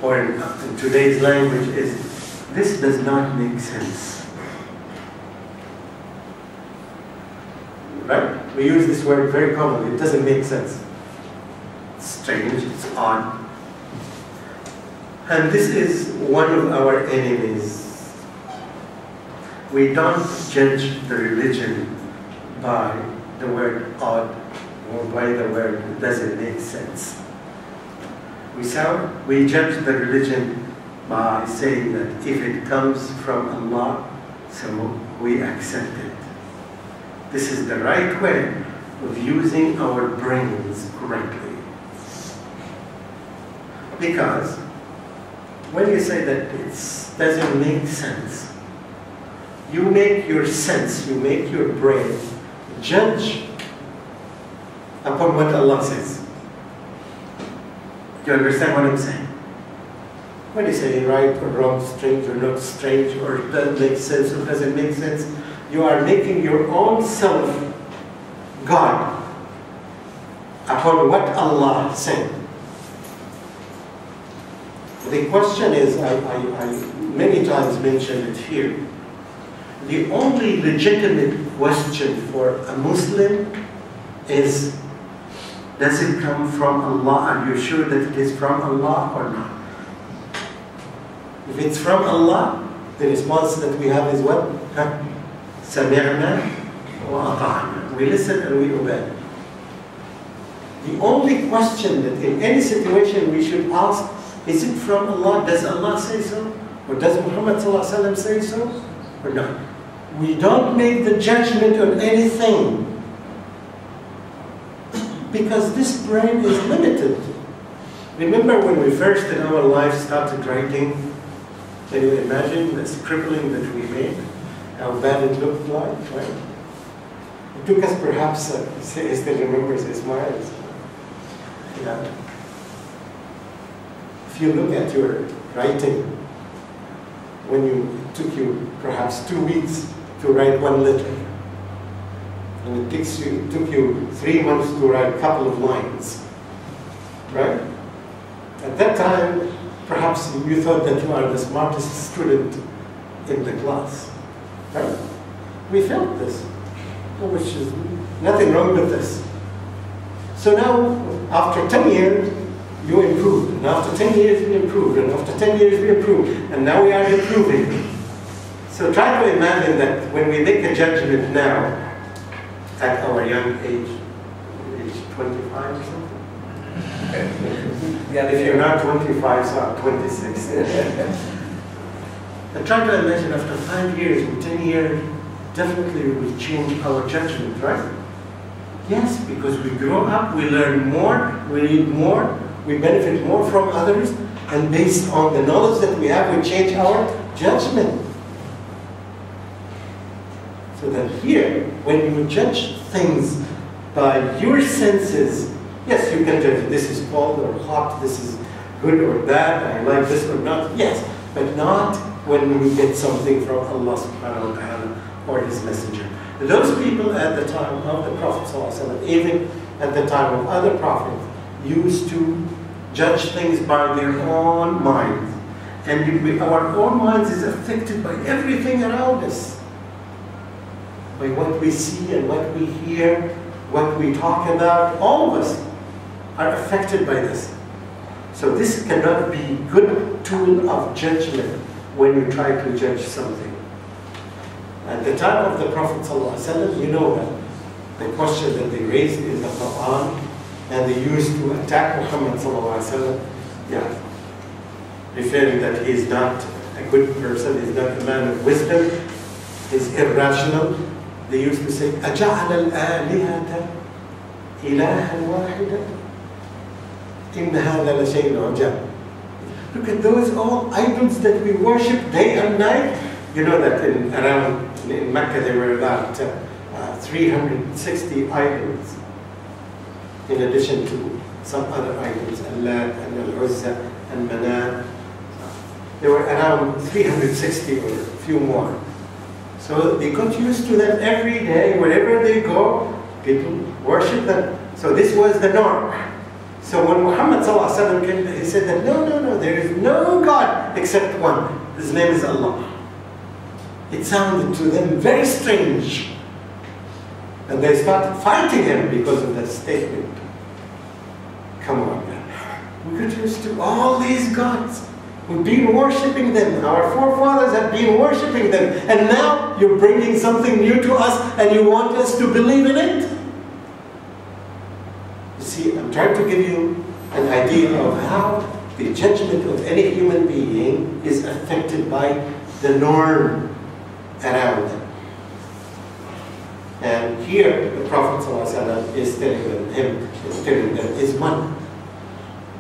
Or in today's language is, this does not make sense. Right? We use this word very commonly. It doesn't make sense. It's strange, it's odd. And this is one of our enemies. we don't judge the religion by the word odd or by the word doesn't make sense. We judge the religion by saying that if it comes from Allah, so we accept it. This is the right way of using our brains correctly. Because when you say that it doesn't make sense, you make your sense, you make your brain judge upon what Allah says. Do you understand what I'm saying? When you say right or wrong, strange or not strange, or doesn't make sense or doesn't make sense, you are making your own self God upon what Allah said. The question is, I many times mentioned it here, the only legitimate question for a Muslim is, does it come from Allah? Are you sure that it is from Allah or not? If it's from Allah, the response that we have is what? سَمِعْنَا وَأَطَعْنَا. We listen and we obey. The only question that in any situation we should ask, is it from Allah? Does Allah say so? Or does Muhammad ﷺ say so? Or not? We don't make the judgment on anything, because this brain is limited. Remember when we first in our life started writing? Can you imagine the scribbling that we made? How bad it looked like, right? It took us perhaps, he still remembers, he smiles. Yeah. If you look at your writing, it took you perhaps 2 weeks to write 1 letter, and it took you 3 months to write a couple of lines, right? At that time, perhaps you thought that you are the smartest student in the class, right? We felt this, which is nothing wrong with this. So now, after 10 years, you improved, and after 10 years we improved, and after 10 years we improved, and now we are improving. So try to imagine that when we make a judgment now, at our young age 25 or something? Yeah, if you're not 25, so I'm 26. And try to imagine after 5 years or 10 years, definitely we will change our judgment, right? Yes, because we grow up, we learn more, we read more, we benefit more from others, and based on the knowledge that we have, we change our judgment. So that here, when you judge things by your senses, yes, you can judge this is cold or hot, this is good or bad, I like this or not, yes, but not when we get something from Allah subhanahu wa ta'ala or His Messenger. Those people at the time of the Prophet ﷺ, even at the time of other prophets, used to judge things by their own minds. And our own minds is affected by everything around us. By what we see and what we hear, what we talk about, all of us are affected by this. So this cannot be a good tool of judgment when you try to judge something. At the time of the Prophet ﷺ, you know that the question that they raised in the Quran, and they used to attack Muhammad ﷺ, referring that he is not a good person, he is not a man of wisdom, he is irrational. They used to say, أَجَعَلَ الْآلِهَةَ إِلَهًا وَاحِدًا إِنَّ هَذَا لَشَيْءٌ عُجَابٌ. Look at those all idols that we worship day and night. You know that in Mecca there were about 360 idols, in addition to some other idols, Al-Lat and Al-Uzza and Manat. There were around 360 or a few more. So they got used to them every day. Wherever they go, people worship them. So this was the norm. So when Muhammad ﷺ came, he said that no, there is no God except one. His name is Allah. It sounded to them very strange. And they started fighting him because of that statement. Come on, man. We got used to all these gods. We've been worshipping them. Our forefathers have been worshipping them. And now you're bringing something new to us and you want us to believe in it? You see, I'm trying to give you an idea of how the judgment of any human being is affected by the norm around them. And here the Prophet ﷺ is telling them is one.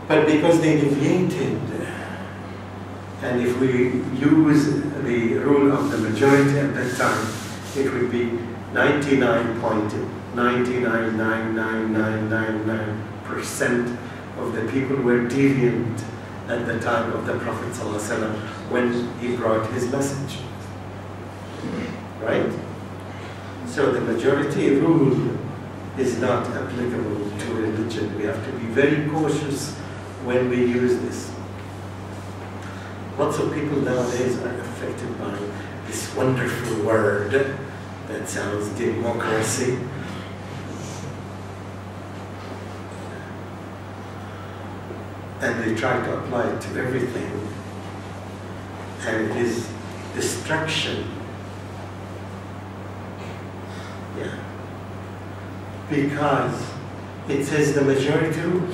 But because they deviated, and if we use the rule of the majority at that time, it would be 99.999999% of the people were deviant at the time of the Prophet ﷺ when he brought his message. Right? So the majority rule is not applicable to religion. We have to be very cautious when we use this. Lots of people nowadays are affected by this wonderful word that sounds democracy. And they try to apply it to everything. And it is destruction. Yeah. Because it says the majority rule.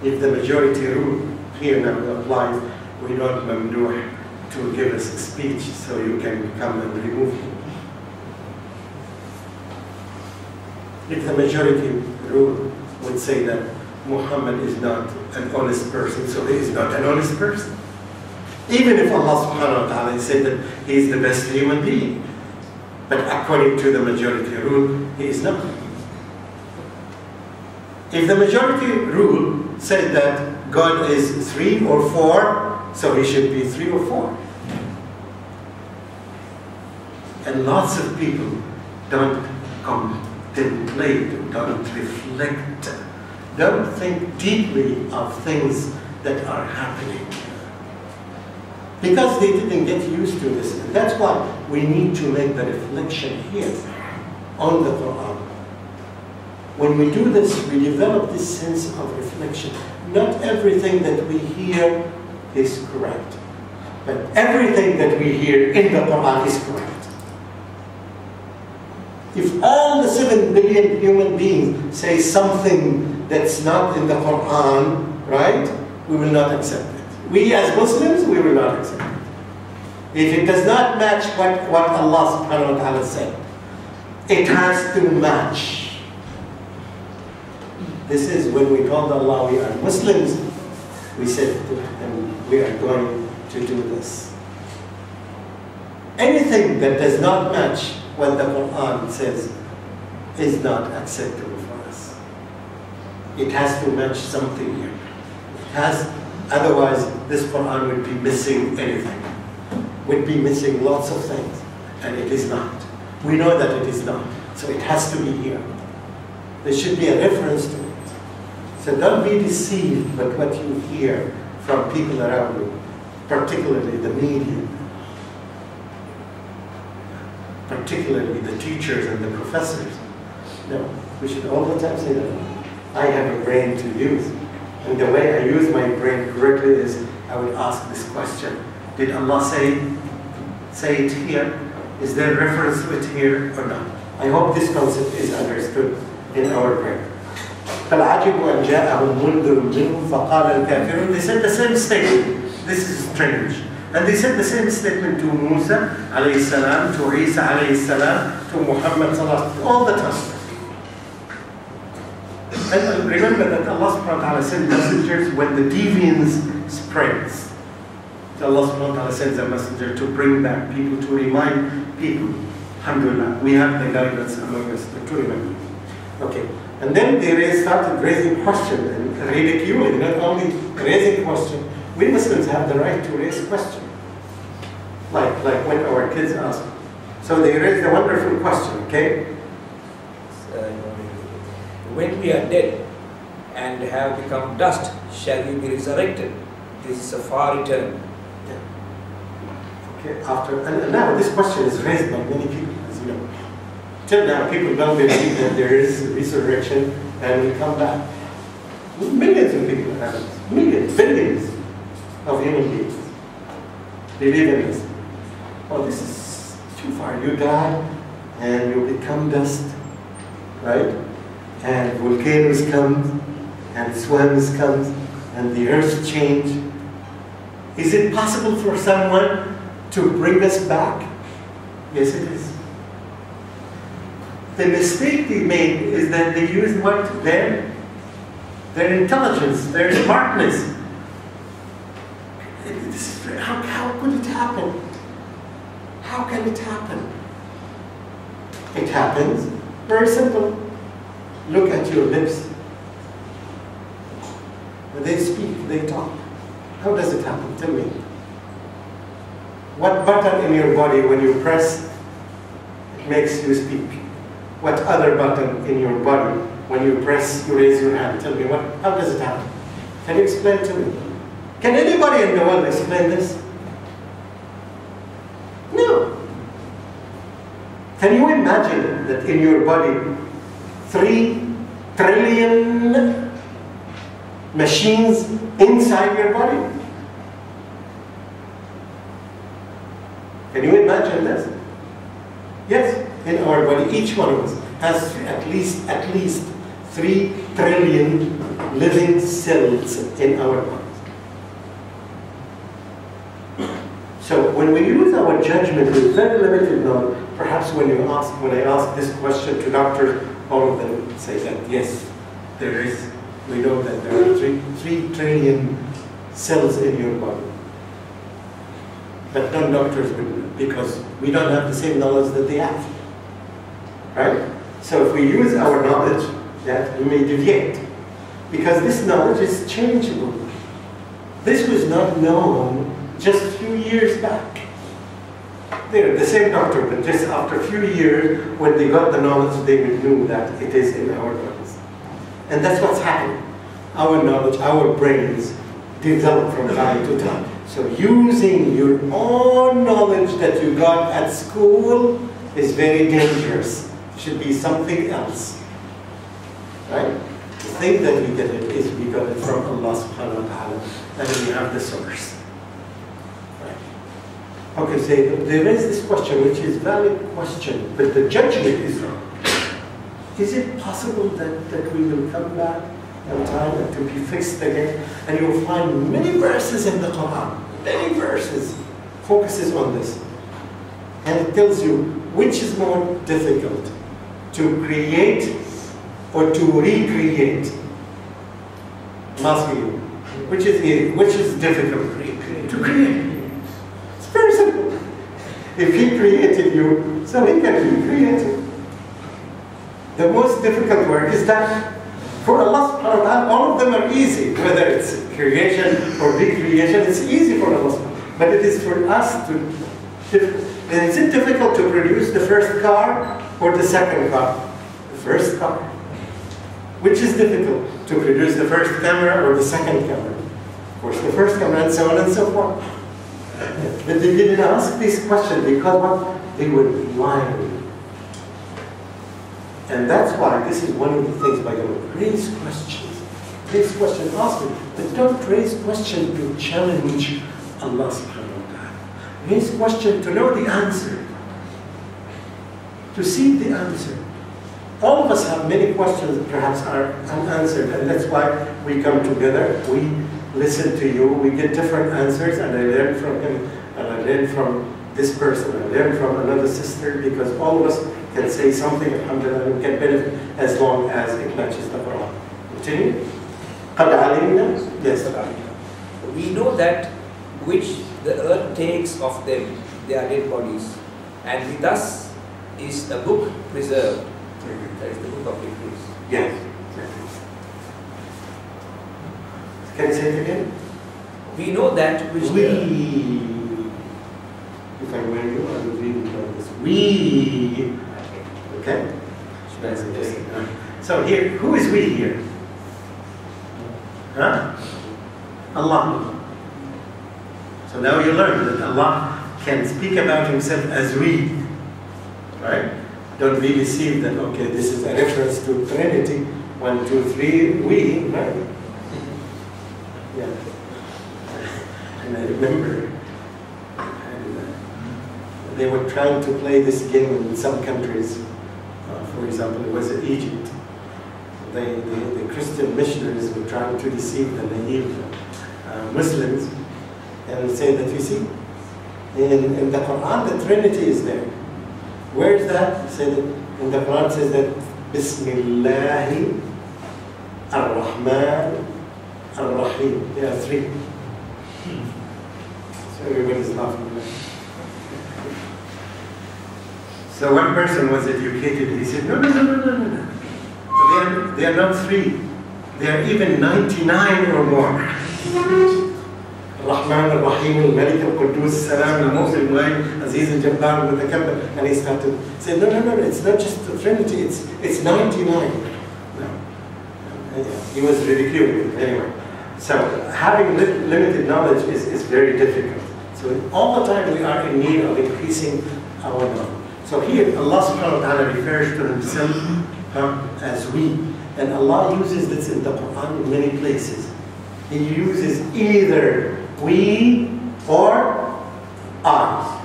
If the majority rule here now applies, we don't Madouh to give us a speech so you can come and remove him. If the majority rule would say that Muhammad is not an honest person, so he is not an honest person. Even if Allah subhanahu wa ta'ala said that he is the best human being. But according to the majority rule, he is not. If the majority rule said that God is 3 or 4, so he should be 3 or 4. And lots of people don't contemplate, don't reflect, don't think deeply of things that are happening. Because they didn't get used to this. And that's why we need to make the reflection here on the Quran. When we do this, we develop this sense of reflection. Not everything that we hear is correct. But everything that we hear in the Quran is correct. If all the 7 billion human beings say something that's not in the Quran, right, we will not accept it. We as Muslims, we will not accept it. If it does not match what Allah subhanahu wa ta'ala said, it has to match. This is when we told Allah we are Muslims, we said to him, we are going to do this. Anything that does not match what the Quran says is not acceptable for us. It has to match something here. It has, otherwise this Quran would be missing anything. Would be missing lots of things. And it is not. We know that it is not. So it has to be here. There should be a reference to it. So don't be deceived by what you hear from people around you, particularly the media, particularly the teachers and the professors. No, we should all the time say that I have a brain to use. And the way I use my brain correctly is I would ask this question. Did Allah say it here? Is there reference to it here or not? I hope this concept is understood in our brain. فَالْعَجِبُ أَنْ جَاءَهُمْ مُنْذِرٌ مِّنْهُمْ فَقَالَ الْكَافِرُونَ. They said the same statement. This is strange. And they said the same statement to Musa alayhi salam, to Isa alayhi salam, to Muhammad sallallahu alayhi wa sallam, all the time. And remember that Allah subhanahu wa ta'ala sent messengers when the deviance spreads. So Allah subhanahu wa ta'ala sends a messenger to bring back people, to remind people. Alhamdulillah, we have the guidance among us to remember. Okay. And then they started raising questions and ridiculing, not only raising questions. We Muslims have the right to raise questions. Like when our kids ask. So they raised a wonderful question, okay? When we are dead and have become dust, shall we be resurrected? This is a far return. Yeah. Okay, and now this question is raised by many people, as you know. Till now, people don't believe that there is resurrection and we come back. Millions of people have it. millions, billions of human beings believe in this. Oh, this is too far. You die and you become dust, right? And volcanoes come, and swans come, and the earth change. Is it possible for someone to bring us back? Yes, it is. The mistake they made is that they used what? Their intelligence, their smartness. How could it happen? How can it happen? It happens very simple. Look at your lips. When they speak, they talk. How does it happen? Tell me. What button in your body, when you press, it makes you speak? What other button in your body, when you press, you raise your hand? Tell me, how does it happen? Can you explain to me? Can anybody in the world explain this? No. Can you imagine that in your body, 3 trillion machines inside your body? Can you imagine this? Yes, in our body, each one of us has at least 3 trillion living cells in our bodies. So when we use our judgment with very limited knowledge, perhaps when I ask this question to doctors, all of them say that yes, there is. We know that there are 3 trillion cells in your body. But non-doctors wouldn't, because we don't have the same knowledge that they have. Right? So if we use our knowledge, that we may deviate. Because this knowledge is changeable. This was not known just a few years back. They're the same doctor, but just after a few years, when they got the knowledge, they knew that it is in our bodies. And that's what's happening. Our knowledge, our brains develop from time to time. So using your own knowledge that you got at school is very dangerous. It should be something else. Right? The thing that we get it is we got it from Allah subhanahu wa ta'ala, and we have the source. Right? Okay, so there is this question, which is a valid question, but the judgment is wrong. Is it possible that we will come back in time and to be fixed again? And you'll find many verses in the Quran, many verses, focuses on this. And it tells you which is more difficult, to create or to recreate. I'm asking you, which is difficult? To create. It's very simple. If He created you, so He can recreate you. The most difficult work is that for Allah subhanahu wa ta'ala, all of them are easy. Whether it's creation or recreation, it's easy for Allah subhanahu wa ta'ala. But it is for us to, is it difficult to produce the first car or the second car? The first car. Which is difficult, to produce the first camera or the second camera? Of course, the first camera, and so on and so forth. But they didn't ask this question because what? They were blind. And that's why this is one of the things by God. Raise questions. Raise questions, ask it. But don't raise questions to challenge Allah subhanahu wa ta'ala. Raise questions to know the answer. To see the answer. All of us have many questions that perhaps are unanswered, and that's why we come together. We listen to you, we get different answers, and I learn from him, and I learn from this person, I learn from another sister, because all of us can say something, alhamdulillah, and can benefit as long as it matches the Quran. Continue. قَدْ عَلِمْنَا. Yes. We know that which the earth takes of them, their dead bodies, and thus is a book preserved. That is the book of decrees. Yes. Can you say it again? We know that which if I were you, I would read it like this. We. Okay? So here, who is we here? Huh? Allah. So now you learn that Allah can speak about Himself as we. Right? Don't be deceived that, okay, this is a reference to Trinity. 1, 2, 3, we, right? Yeah. remember. And, they were trying to play this game in some countries. For example, it was in Egypt. The Christian missionaries were trying to deceive the naive Muslims and say that, you see, in the Quran the Trinity is there. Where is that? Say that in the Quran says that Bismillahi Ar-Rahman Ar-Rahim. There are three. So everybody's laughing. So one person was educated, he said, no. They are not three. They are even 99 or more. Rahman al-Rahim, al-Malik al-Quddus, Salam, al-Mu'min, al-Mu'min, Aziz al-Jabbar, al-Mutakabbir. And he started saying, no, it's not just the Trinity, it's 99. No. He was ridiculed anyway. So having limited knowledge is very difficult. So all the time we are in need of increasing our knowledge. So here Allah subhanahu wa ta'ala refers to himself as we. And Allah uses this in the Quran in many places. He uses either we or I.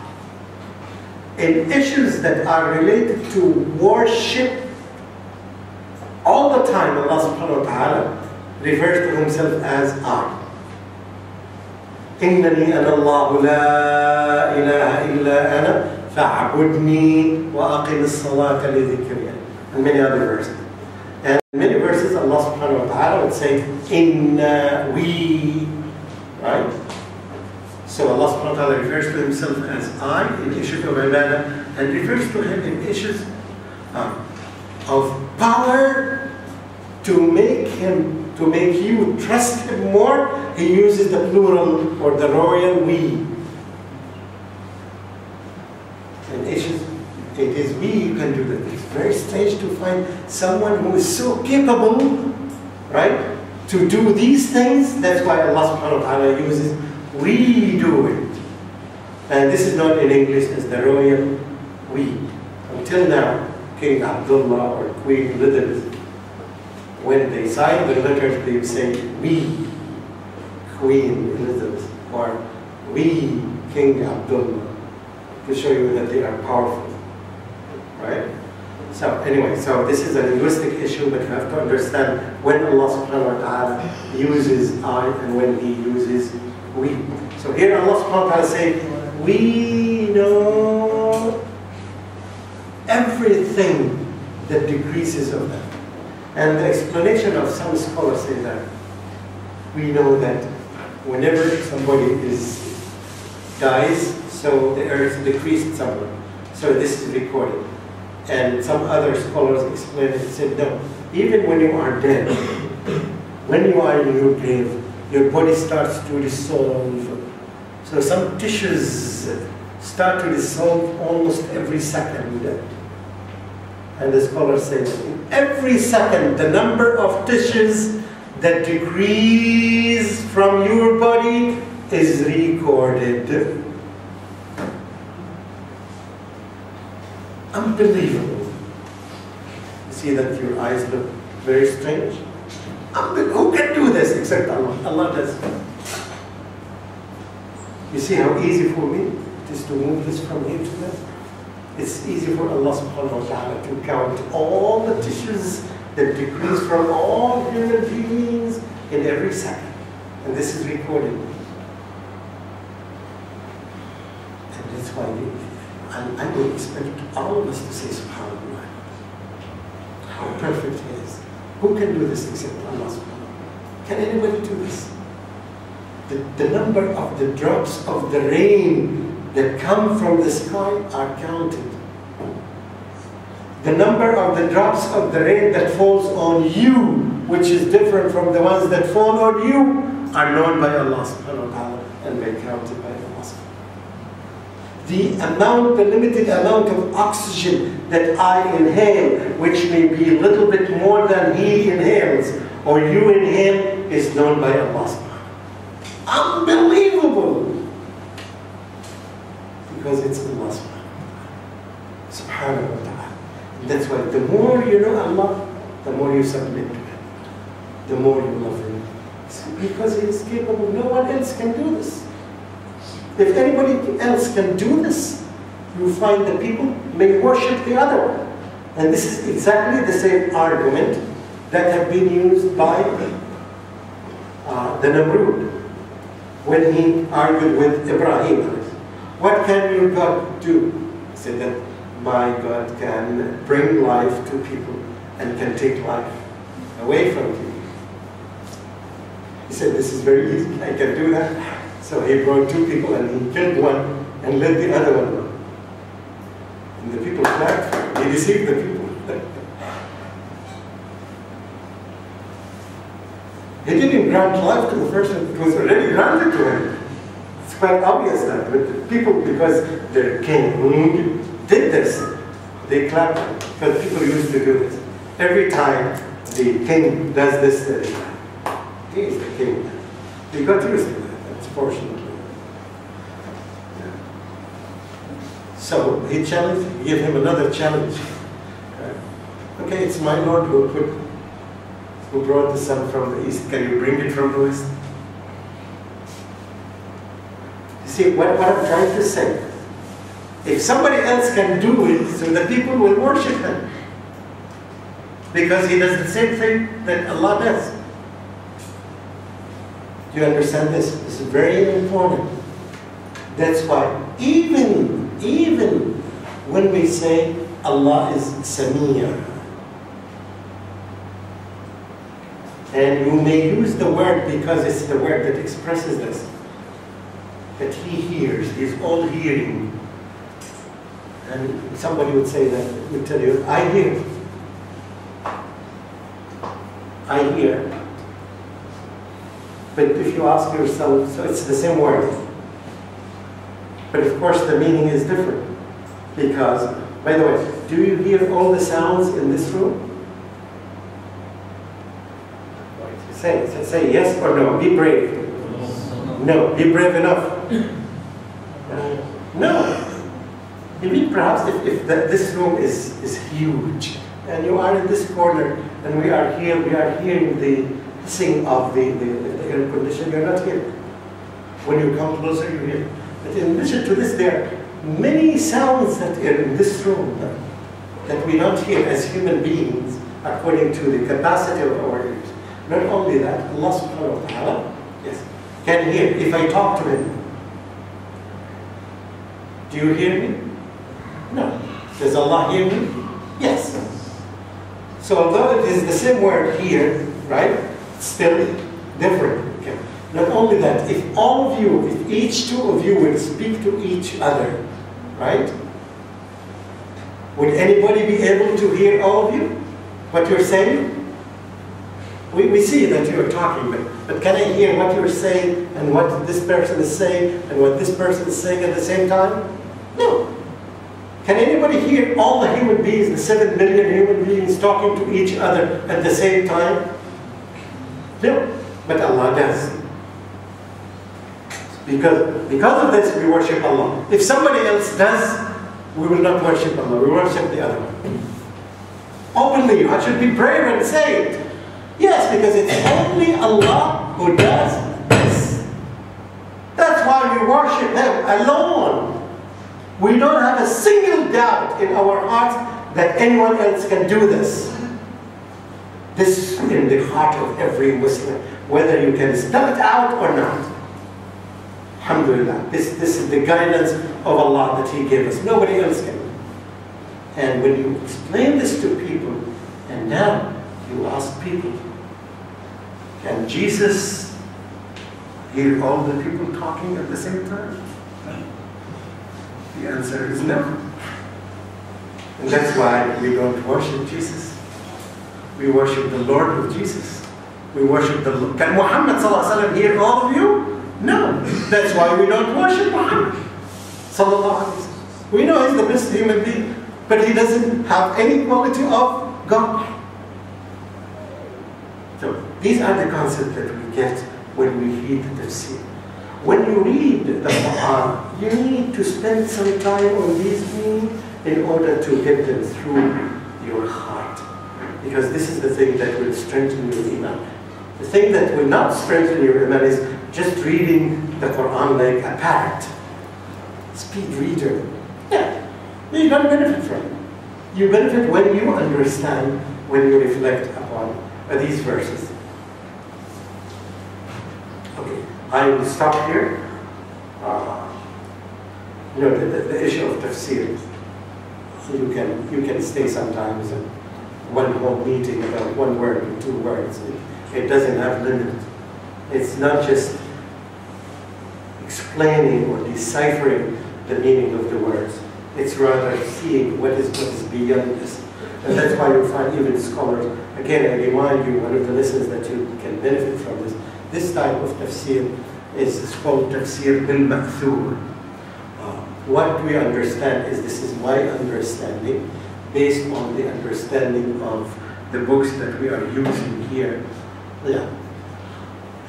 In issues that are related to worship, all the time Allah subhanahu wa ta'ala refers to himself as I. إِنَّنِي أَنَا اللَّهُ لَا إِلَهَ إِلَّا أَنَا فَاعْبُدْنِي وَأَقِمِ الصَّلَاةَ لِذِكْرِي. And many other verses. And in many verses Allah subhanahu wa ta'ala would say, Inna we, right? So Allah subhanahu wa ta'ala refers to himself as I in issues of ibadah, and refers to him in issues of power to make you trust him more. He uses the plural or the royal we. And issues, it is we you can do that. It's very strange to find someone who is so capable, right, to do these things. That's why Allah subhanahu wa ta'ala uses we do it. And this is not in English as the royal we. Until now, King Abdullah or Queen Elizabeth, when they sign the letters, they would say we, Queen Elizabeth, or we, King Abdullah, to show you that they are powerful, right? So anyway, so this is a linguistic issue, but you have to understand when Allah subhanahu wa ta'ala uses I and when He uses we. So here Allah subhanahu wa ta'ala says, we know everything that decreases of them. And the explanation of some scholars say that we know that whenever somebody dies, so the earth decreased somewhat. So this is recorded. And some other scholars explain it, said no, even when you are dead, when you are in your grave, your body starts to dissolve. So some tissues start to dissolve almost every second. And the scholars say that in every second, the number of tissues that decrease from your body is recorded. Unbelievable. You see that your eyes look very strange? Who can do this except Allah? Allah does. You see how easy for me it is to move this from here to there? It's easy for Allah subhanahu wa ta'ala to count all the tissues that decrease from all human beings in every second. And this is recorded. And that's why I would expect all of us to say subhanallah. How perfect He is. Who can do this except Allah subhanahu wa ta'ala? Can anybody do this? The number of the drops of the rain that come from the sky are counted. The number of the drops of the rain that falls on you, which is different from the ones that fall on you, are known by Allah subhanahu wa ta'ala and by counted by Allah subhanahu wa ta'ala. The limited amount of oxygen that I inhale, which may be a little bit more than he inhales, or you inhale, is known by Allah subhanahu wa ta'ala. Unbelievable! Because it's Allah subhanahu wa ta'ala. That's why the more you know Allah, the more you submit to Him, the more you love Him. Because He is capable. No one else can do this. If anybody else can do this, you find that people may worship the other one. And this is exactly the same argument that had been used by the Namrud when he argued with Ibrahim. What can your God do? He said that my God can bring life to people and can take life away from people. He said, this is very easy, I can do that. So he brought two people and he killed one and let the other one go. And the people clapped for him. He deceived the people. He didn't grant life to the person, it was already granted to him. It's quite obvious that. But people, because their king did this, they clapped because people used to do this. Every time the king does this, they clap. He is the king. He got used to that, unfortunately. Yeah. So he challenged, he gave him another challenge. Okay, it's my Lord who brought the sun from the east. Can you bring it from the west? You see, what I'm trying to say, if somebody else can do it, so the people will worship him. Because he does the same thing that Allah does. Do you understand this? This is very important. That's why even when we say Allah is Samia, and you may use the word because it's the word that expresses this, that he hears, he's all hearing. And somebody would say that, would tell you, I hear. I hear. But if you ask yourself, so it's the same word. But of course the meaning is different. Because, by the way, do you hear all the sounds in this room? Say yes or no. Be brave. No. Be brave enough. No. Maybe perhaps if this room is huge, and you are in this corner, and we are hearing the hissing of the air conditioner, you're not here. When you come closer, you hear. But in addition to this, there are many sounds that are in this room that we don't hear as human beings according to the capacity of our ears. Not only that, Allah subhanahu wa ta'ala, yes, can hear. If I talk to him, do you hear me? No. Does Allah hear me? Yes. So although it is the same word here, right, it's still different. Okay. Not only that, if all of you, if each two of you will speak to each other, right, would anybody be able to hear all of you? What you're saying? We see that you're talking, but can I hear what you're saying and what this person is saying and what this person is saying at the same time? No. Can anybody hear all the human beings, the 7 billion human beings talking to each other at the same time? No. But Allah does. Because of this, we worship Allah. If somebody else does, we will not worship Allah. We worship the other one. Openly, you should be brave and say it. Yes, because it's only Allah who does this. That's why we worship Him alone. We don't have a single doubt in our hearts that anyone else can do this. This is in the heart of every Muslim, whether you can spell it out or not. Alhamdulillah. This is the guidance of Allah that He gave us. Nobody else can. And when you explain this to people, and now you ask people, can Jesus hear all the people talking at the same time? The answer is no. And that's why we don't worship Jesus. We worship the Lord of Jesus. We worship the Lord. Can Muhammad ﷺ hear all of you? No. That's why we don't worship Muhammad ﷺ. We know he's the best human being, but he doesn't have any quality of God. So these are the concepts that we get when we read the tafsir. When you read the Quran, you need to spend some time on these things in order to get them through your heart. Because this is the thing that will strengthen your iman. The thing that will not strengthen your iman is just reading the Quran like a parrot. speed reader. Yeah, you don't benefit from it. You benefit when you understand, when you reflect upon these verses. Okay, I will stop here. The issue of tafsir. You can stay sometimes in one whole meeting about one word or 2 words. It doesn't have limit. It's not just explaining or deciphering the meaning of the words. It's rather seeing what is beyond this. And that's why you find even scholars, again, I remind you, one of the lessons that you can benefit from this type of tafsir is called tafsir bil-ma'thur. What we understand is, this is my understanding, based on the understanding of the books that we are using here. Yeah.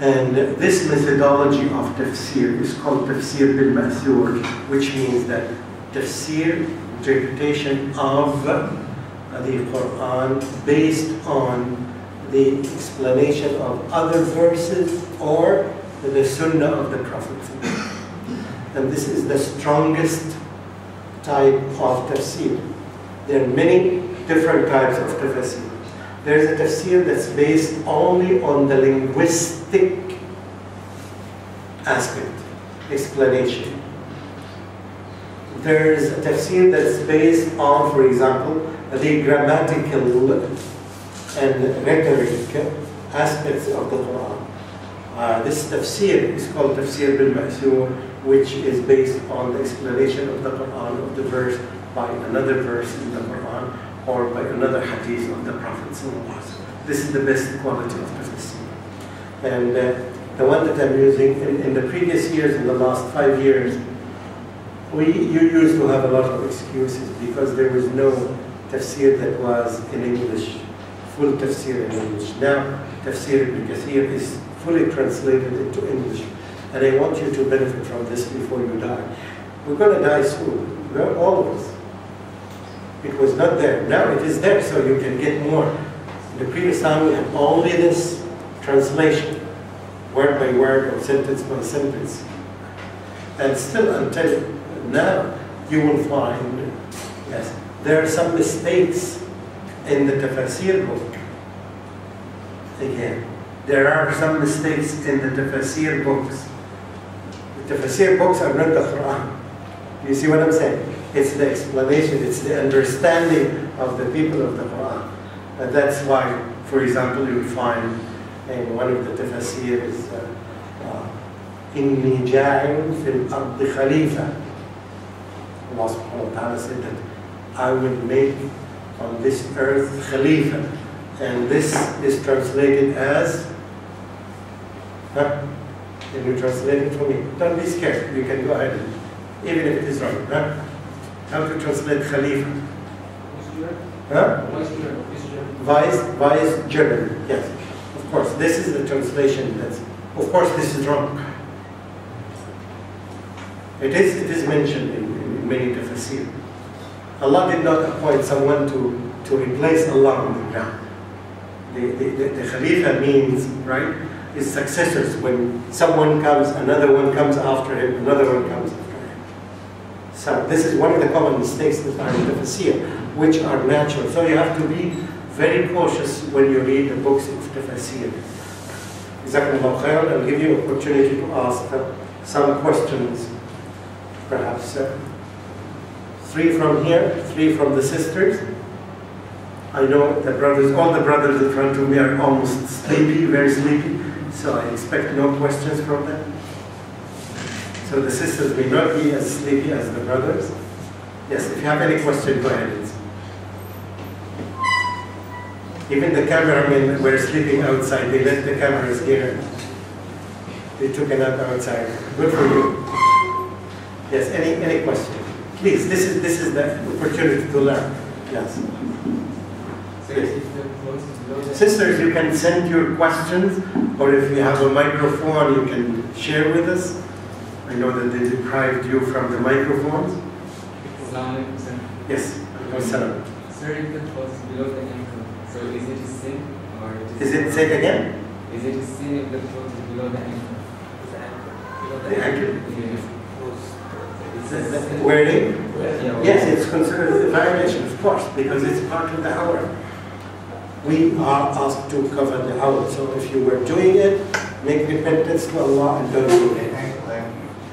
And this methodology of tafsir is called tafsir bil-ma'thur, which means that tafsir, interpretation of the Quran based on the explanation of other verses or the Sunnah of the Prophet. And this is the strongest type of tafsir. There are many different types of tafsir. There's a tafsir that's based only on the linguistic aspect, explanation. There's a tafsir that's based on, for example, the grammatical and rhetoric aspects of the Quran. This tafsir is called tafsir bil-ma'thur, which is based on the explanation of the Quran, of the verse, by another verse in the Quran, or by another hadith of the Prophet. This is the best quality of tafsir. And the one that I'm using, in the previous years, in the last 5 years, you used to have a lot of excuses because there was no tafsir that was in English, full tafsir in English. Now, tafsir ibn Kathir is fully translated into English. And I want you to benefit from this before you die. We're going to die soon, all of us. It was not there. Now it is there, so you can get more. In the previous time, we had only this translation, word by word or sentence by sentence. And still, until now, you will find, yes, there are some mistakes in the tafsir book. Again, there are some mistakes in the tafsir books. The tafsir books are not the Quran. You see what I'm saying? It's the explanation, it's the understanding of the people of the Quran. And that's why, for example, you will find in one of the tafsirs, إِنِّي جَاعِلٌ فِي الْأَرْضِ خَلِيفَةً. Allah subhanahu wa ta'ala said that I will make on this earth Khalifa. And this is translated as, can you translate it for me? Don't be scared, you can go ahead, even if it is wrong. How to translate Khalifa? Vice German, yes. Of course, this is the translation that's, of course this is wrong. It is mentioned in many tafsir. Allah did not appoint someone to replace Allah on the ground. The Khalifa means, right, is successors. When someone comes, another one comes after him, another one comes after him. So this is one of the common mistakes that are in tafsir, which are natural. So you have to be very cautious when you read the books of tafsir. Jazakumullah khairan. I'll give you an opportunity to ask some questions. Perhaps 3 from here, 3 from the sisters. I know the brothers, all the brothers in front of me are almost sleepy, very sleepy, so I expect no questions from them. So the sisters may not be as sleepy as the brothers. Yes, if you have any question, go ahead. Even the cameramen were sleeping outside. They left the cameras here. They took a nap outside. Good for you. Yes, any question? Please, this is the opportunity to learn. Yes. Sisters, you can send your questions, or if you have a microphone, you can share with us. I know that they deprived you from the microphones. Yes. Sir, if the clothes is below the ankle, so is it a sin or is it, say it again? Is it a sin if the clothes is below the ankle? The ankle? If Wearing? Yes, it's considered a violation, of course, because it's part of the awrah. We are asked to cover the awrah. So if you were doing it, make repentance to Allah and don't do it.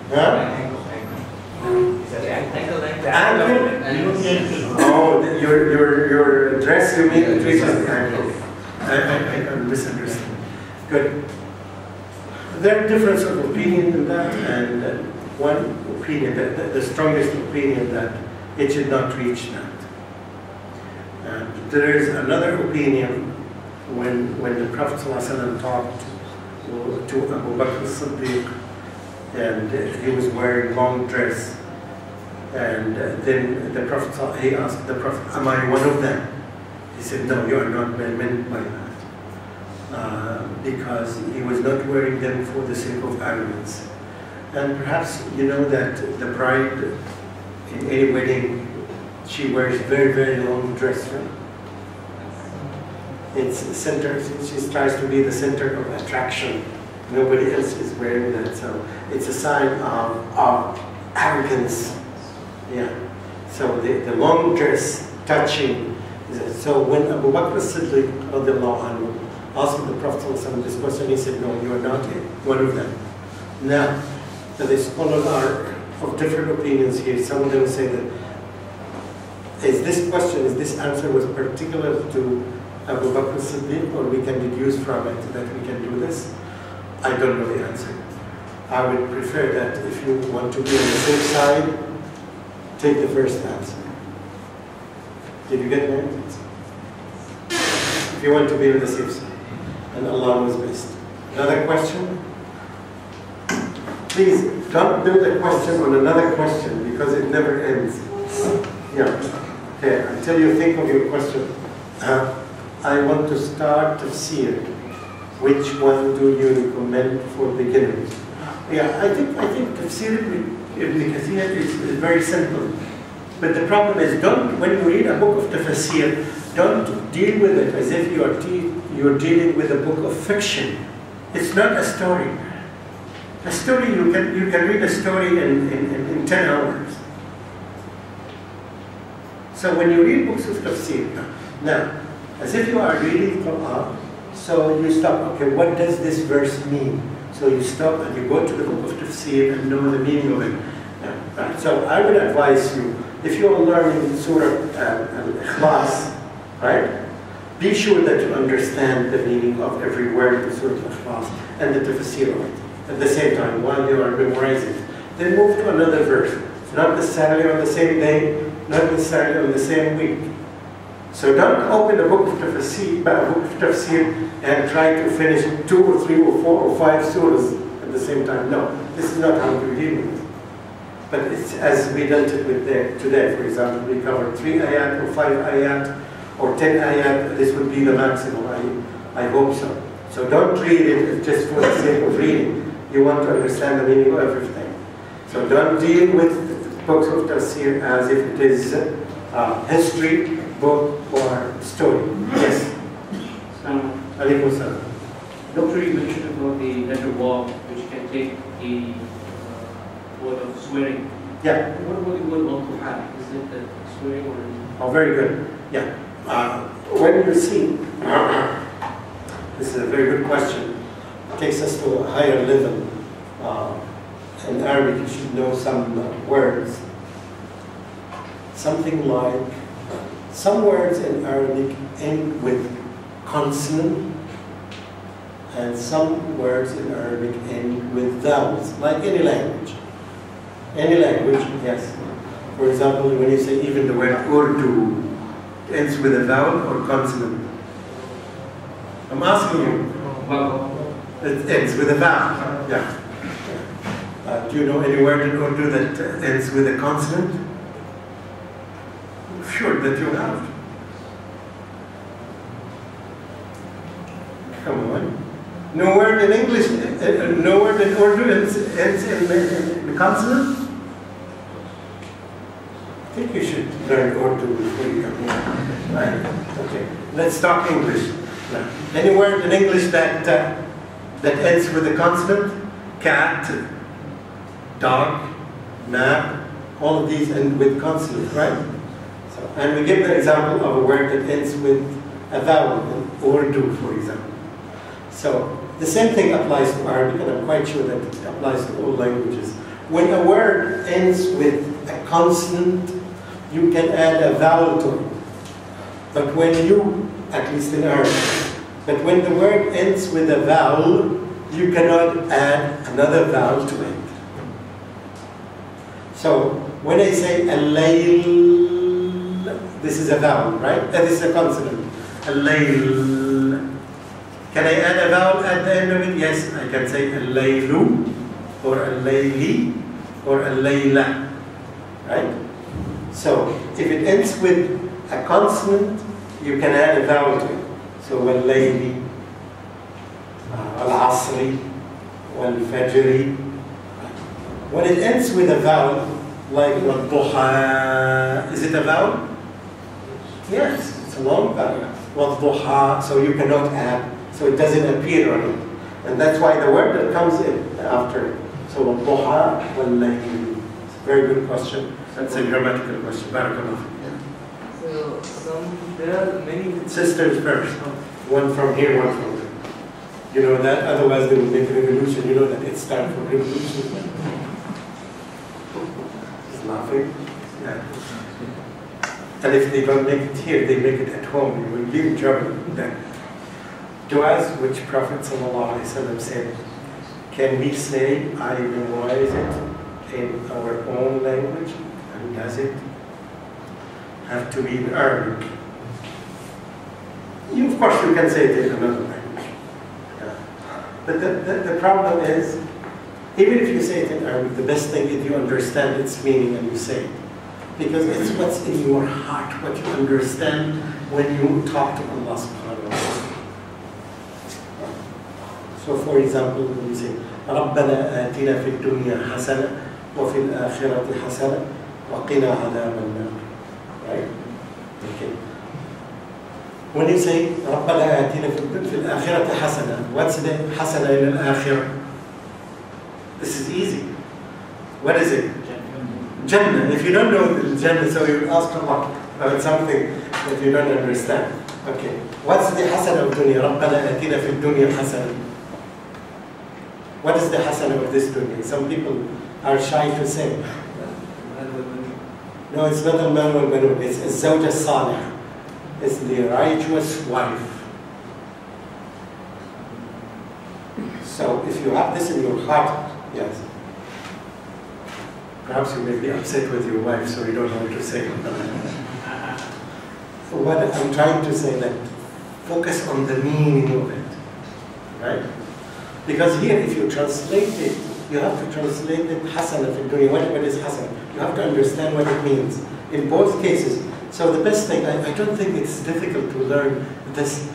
Huh? Oh, your dress, you mean the dress of the ankle. I misunderstood. Good. There are difference of opinion in that, and one opinion, the strongest opinion, that it should not reach that. There is another opinion when the Prophet ﷺ talked to Abu Bakr as-Siddiq, and he was wearing long dress, and then the Prophet, he asked the Prophet, am I one of them? He said, no, you are not meant by that. Because he was not wearing them for the sake of arrogance. And perhaps you know that the bride in any wedding, she wears very, very long dress, right? It's the center, she tries to be the center of attraction. Nobody else is wearing that, so it's a sign of arrogance. Yeah. So the long dress touching. So when Abu Bakr as-Siddiq asked the Prophet this question, he said, no, you are not one of them. Now, the scholars are of different opinions here. Some of them say that this answer was particular to Abu Bakr as-Siddiq, or we can deduce from it that we can do this. I don't know the answer. I would prefer that if you want to be on the safe side, take the first answer. Did you get that? If you want to be on the safe side, and Allah knows best. Another question? Please don't build a question on another question, because it never ends. Yeah. Okay, until you think of your question, I want to start tafsir. Which one do you recommend for beginners? Yeah, I think tafsir Ibn Kathir is very simple. But the problem is, when you read a book of tafsir, don't deal with it as if you're dealing with a book of fiction. It's not a story. A story, you can read a story in 10 hours. So when you read books of tafsir, now, as if you are reading Quran, so you stop, okay, what does this verse mean? So you stop and you go to the book of tafsir and know the meaning of it. Right. So I would advise you, if you are learning Surah Al-Ikhlas, right, be sure that you understand the meaning of every word in Surah Al-Ikhlas and the tafsir of it at the same time while you are memorizing it. Then move to another verse. Not necessarily on the same day, not necessarily on the same week. So don't open a book of tafsir and try to finish 2 or 3 or 4 or 5 surahs at the same time. No, this is not how we deal with it. But it's as we dealt with today, for example, we covered 3 ayat or 5 ayat or 10 ayat. This would be the maximum, I hope so. So don't read it just for the sake of reading. You want to understand the meaning of everything. So don't deal with books of tafsir as if it is history, book, or story. Yes? Alaykum salam. Doctor, you mentioned about the letter waw, which can take the word of swearing. Yeah. What about the word watuha? Is it swearing or? Oh, very good. Yeah. When you see, this is a very good question. It takes us to a higher level. In Arabic, you should know some words. Something like, some words in Arabic end with consonant, and some words in Arabic end with vowels, like any language. Any language, yes. For example, when you say even the word Urdu, it ends with a vowel or consonant. I'm asking you. It ends with a vowel. Yeah. Do you know any word in Urdu that ends with a consonant? Sure that you have. Come on. No word in English, no word in Urdu ends in the consonant? I think you should learn Urdu before you come here. Right? Okay. Let's talk English. Now, any word in English that ends with a consonant? Cat, dog, map, All of these end with consonant, right? So, and we give the example of a word that ends with a vowel, Urdu, for example. So the same thing applies to Arabic, and I'm quite sure that it applies to all languages. When a word ends with a consonant, you can add a vowel to it. But when you, at least in Arabic, but when the word ends with a vowel, you cannot add another vowel to it. So when I say al-layl, this is a vowel, right? This is a consonant. Al-layl. Can I add a vowel at the end of it? Yes, I can say al-laylu, or al-layli, or al-layla, right? So if it ends with a consonant, you can add a vowel to it. So al-layli, al-asri, al-fajri. When it ends with a vowel, like al-duha, is it a vowel? Yes, it's a long vowel. Al-duha, so you cannot add, so it doesn't appear on it. And that's why the word that comes in after it. So al-duha, wal-layl. It's a very good question. That's a grammatical question. Barakallah. So there are many sisters first. One from here, one from there. You know that? Otherwise they will make a revolution. You know that it's time for revolution. He's laughing. Yeah. And if they don't make it here, they make it at home. You will be in trouble then. Du'as which Prophet ﷺ said, can we say, I memorize it in our own language? And does it have to be in Arabic? You, of course, you can say it in another language. Yeah. But the problem is, even if you say it in Arabic, the best thing is you understand its meaning and you say it. Because it's what's in your heart, what you understand when you talk to Allah subhanahu wa ta'ala. So for example, when you say, رَبَّنَا آتِنَا فِي الدُّنْيَا حَسَنَةً وَفِي الْآخِرَةِ حَسَنَةً وَقِنَا عَذَابَ النَّارِ. Right? Okay. When you say, رَبَّنَا آتِنَا فِي الْآخِرَةِ حَسَنَةً, what's the حَسَنَةً in الْآخِرَةِ? This is easy. What is it? Jannah. If you don't know the Jannah, so you ask Allah about something that you don't understand. Okay. What's the hasana of dunya? رَبَّنَا آتِنَا فِي الدُّنْيا حَسَنَةً. What is the hasana of this dunya? Some people are shy to say. No, it's not al-mal wal banun. It's az-zawja salih. It's the righteous wife. So if you have this in your heart, yes. Perhaps you may be upset with your wife, so you don't know what to say. So what I'm trying to say that focus on the meaning of it, right? Because here, if you translate it, you have to translate it hasana fi dunya, whatever is hasana. You have to understand what it means in both cases. So the best thing, I don't think it's difficult to learn this.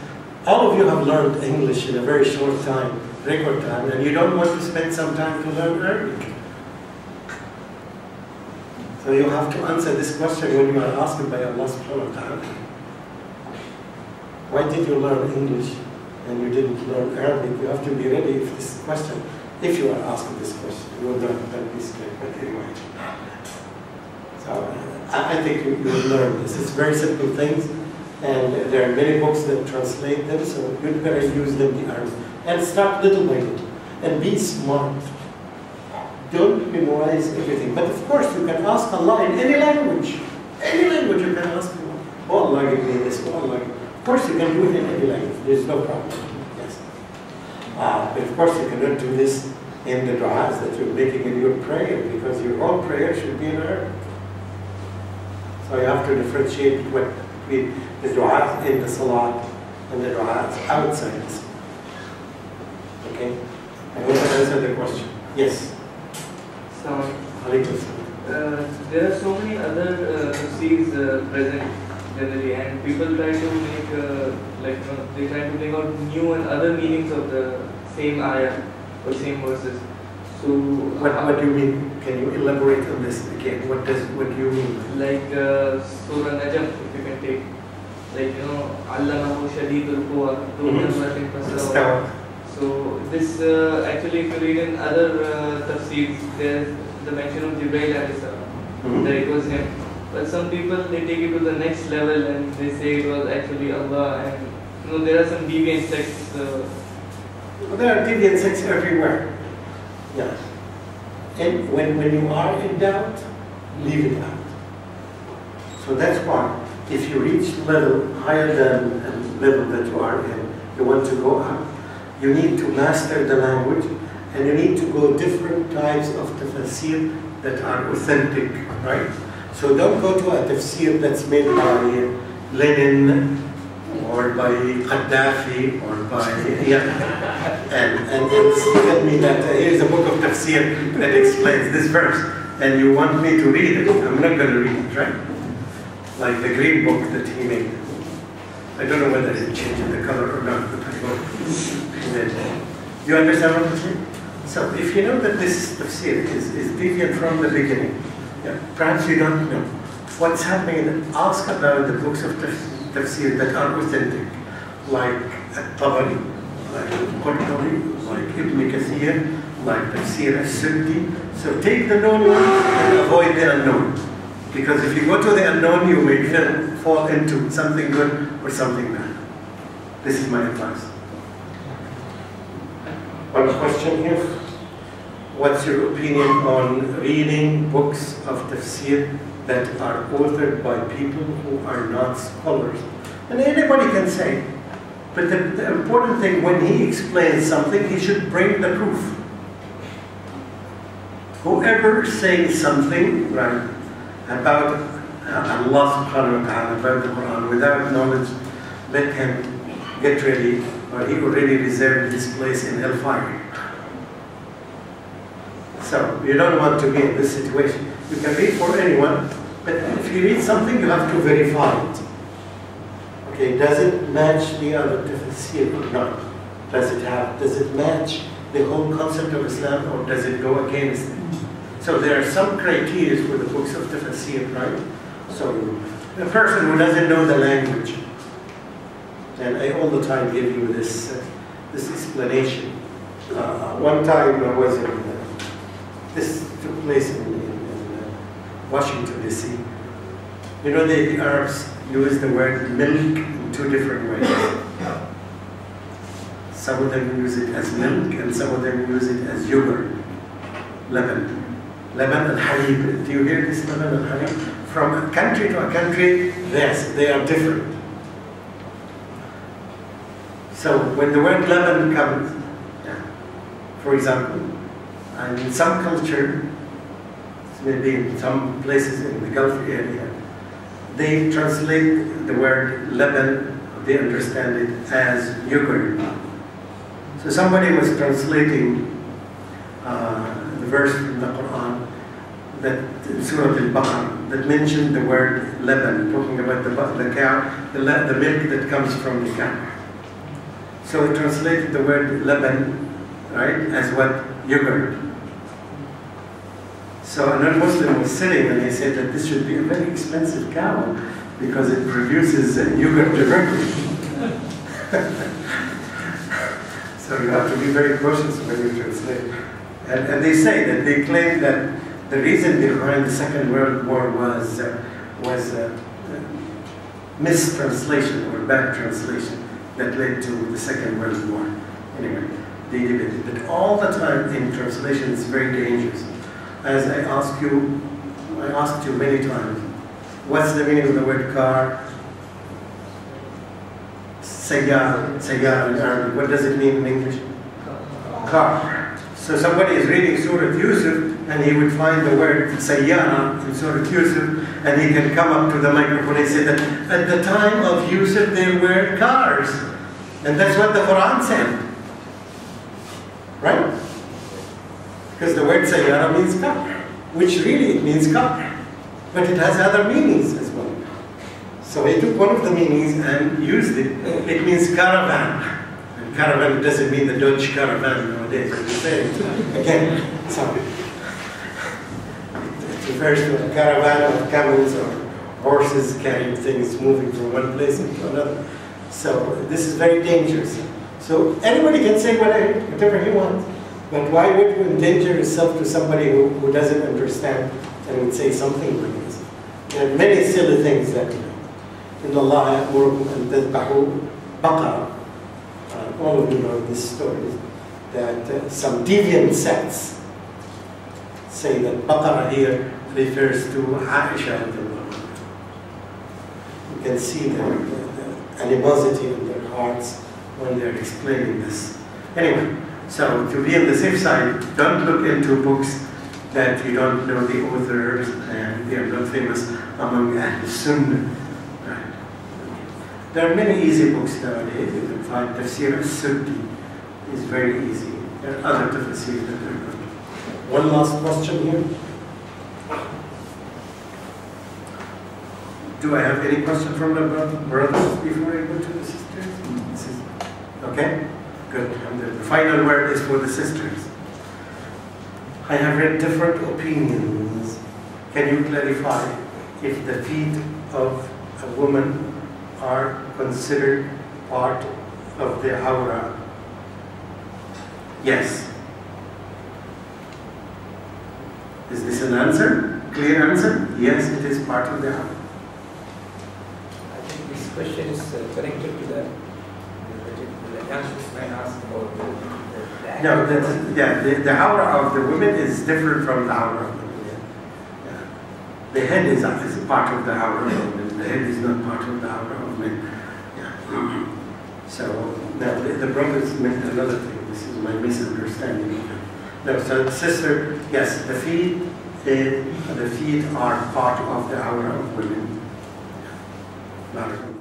All of you have learned English in a very short time, record time, and you don't want to spend some time to learn Arabic. So you have to answer this question when you are asked by Allah subhanahu wa ta'ala. Why did you learn English and you didn't learn Arabic? You have to be ready for this question. If you are asked this question, you will not be scared. But anyway. So I think you will learn this. It's very simple things, and there are many books that translate them, so you better use them the Arabic. And start little by little. And be smart. Don't memorize everything. But of course, you can ask Allah in any language. Any language you can ask Allah. Oh Allah, give me this. Oh Allah. Of course, you can do it in any language. There's no problem. Yes. But of course, you cannot do this in the du'as that you're making in your prayer, because your whole prayer should be in Arabic. So you have to differentiate between the du'as in the salat and the du'as outside the salat. Okay? I hope I answered the question. Yes. So, There are so many other tafsirs present generally, and people try to make they try to make out new and other meanings of the same ayah or same verses. So what do you mean? Can you elaborate on this again? What do you mean? Like Surah Najm, if you can take, Allamahu Shadidul Quwa, So this actually, if you read in other tafsirs, there's the mention of Jibreel alayhi salam. that it was him. But some people, they take it to the next level and they say it was actually Allah. And there are some deviant sects. Well, there are deviant sects everywhere. Yeah. And when you are in doubt, leave it out. So that's why, if you reach level higher than the level that you are in, you want to go up, you need to master the language, and you need to go different types of tafsir that are authentic, right? So don't go to a tafsir that's made by Lenin or by Gaddafi or by, and tell me that here's a book of tafsir that explains this verse, and you want me to read it. I'm not going to read it, right? Like the green book that he made. I don't know whether he changed the color or not, but I hope he did. You understand what I'm saying? So if you know that this tafsir is deviant from the beginning, perhaps you don't know what's happening, ask about the books of tafsir that are authentic, like At-Tabari, like Qurtubi, like Ibn Kathir, like Tafsir As-Suddi. So take the known ones and avoid the unknown. Because if you go to the unknown, you may fall into something good or something bad. This is my advice. One question here. What's your opinion on reading books of tafsir that are authored by people who are not scholars? And anybody can say, but the important thing, when he explains something, he should bring the proof. Whoever says something, right, about Allah subhanahu wa ta'ala, about the Quran, without knowledge, let him get ready, or he already reserved his place in hellfire. So you don't want to be in this situation. You can read for anyone, but if you read something, you have to verify it. Okay, does it match the other tafsir or not? Does it match the whole concept of Islam, or does it go against it? So there are some criteria for the books of tafsir, right? So a person who doesn't know the language, and I all the time give you this explanation. One time I was in, this took place in Washington, D.C. You know, the Arabs use the word milk in two different ways. Some of them use it as milk, and some of them use it as yogurt, Lebanon. Lebanon al-Halib. Do you hear this, Lebanon al-Halib? From a country to a country, yes, they are different. So when the word Lebanon comes, for example, and in some culture, maybe in some places in the Gulf area, they translate the word Lebanon, they understand it as yogurt. So somebody was translating the verse from the Quran, that suratul that mentioned the word Lebanon, talking about the cow, the milk that comes from the cow. So he translated the word Lebanon, right, as what? Yogurt. So a non-Muslim was sitting and he said that this should be a very expensive cow because it produces yogurt directly. So you have to be very cautious when you translate. And they say that they claim that the reason behind the Second World War was mistranslation or bad translation that led to the Second World War. Anyway, they debated. But all the time in translation is very dangerous. As I asked you many times, what's the meaning of the word car? Sayyar in Arabic. What does it mean in English? Car. So somebody is reading Surah Yusuf and he would find the word Sayyara in Surah Yusuf and he can come up to the microphone and say that at the time of Yusuf there were cars. And that's what the Quran said. Right? Because the word Sayyara means car, which really it means car. But it has other meanings as well. So he took one of the meanings and used it. It means caravan. And caravan doesn't mean the Dodge Caravan nowadays. Again, sorry. It refers to a caravan of camels or horses carrying things moving from one place into another. So this is very dangerous. So anybody can say whatever he wants. But why would you endanger yourself to somebody who doesn't understand and would say something like this. There are many silly things that, in Allah ya'murukum an tadhbahu baqara. All of you know this story, that some deviant sects say that baqara here refers to Aisha. You can see the animosity in their hearts when they're explaining this. Anyway, so to be on the safe side, don't look into books that you don't know the authors and they are not famous among Ahl Sunnah. Right. There are many easy books nowadays. You can find Tafsir al-Suddi is very easy. There are other tafsirs that are good. One last question here. Do I have any question from the brothers before I go to the sisters? Okay? Good. And the final word is for the sisters. I have read different opinions. Can you clarify if the feet of a woman are considered part of the awrah? Yes. Is this an answer? Clear answer? Yes, it is part of the awrah. I think this question is connected to the young man asked about the No, the awrah of the women is different from the awrah of the men. Yeah. The head is part of the awrah of women. The head is not part of the awrah of men. Yeah. So now the brothers meant another thing. This is my misunderstanding. No, so sister, yes, the feet are part of the awrah of women. Yeah.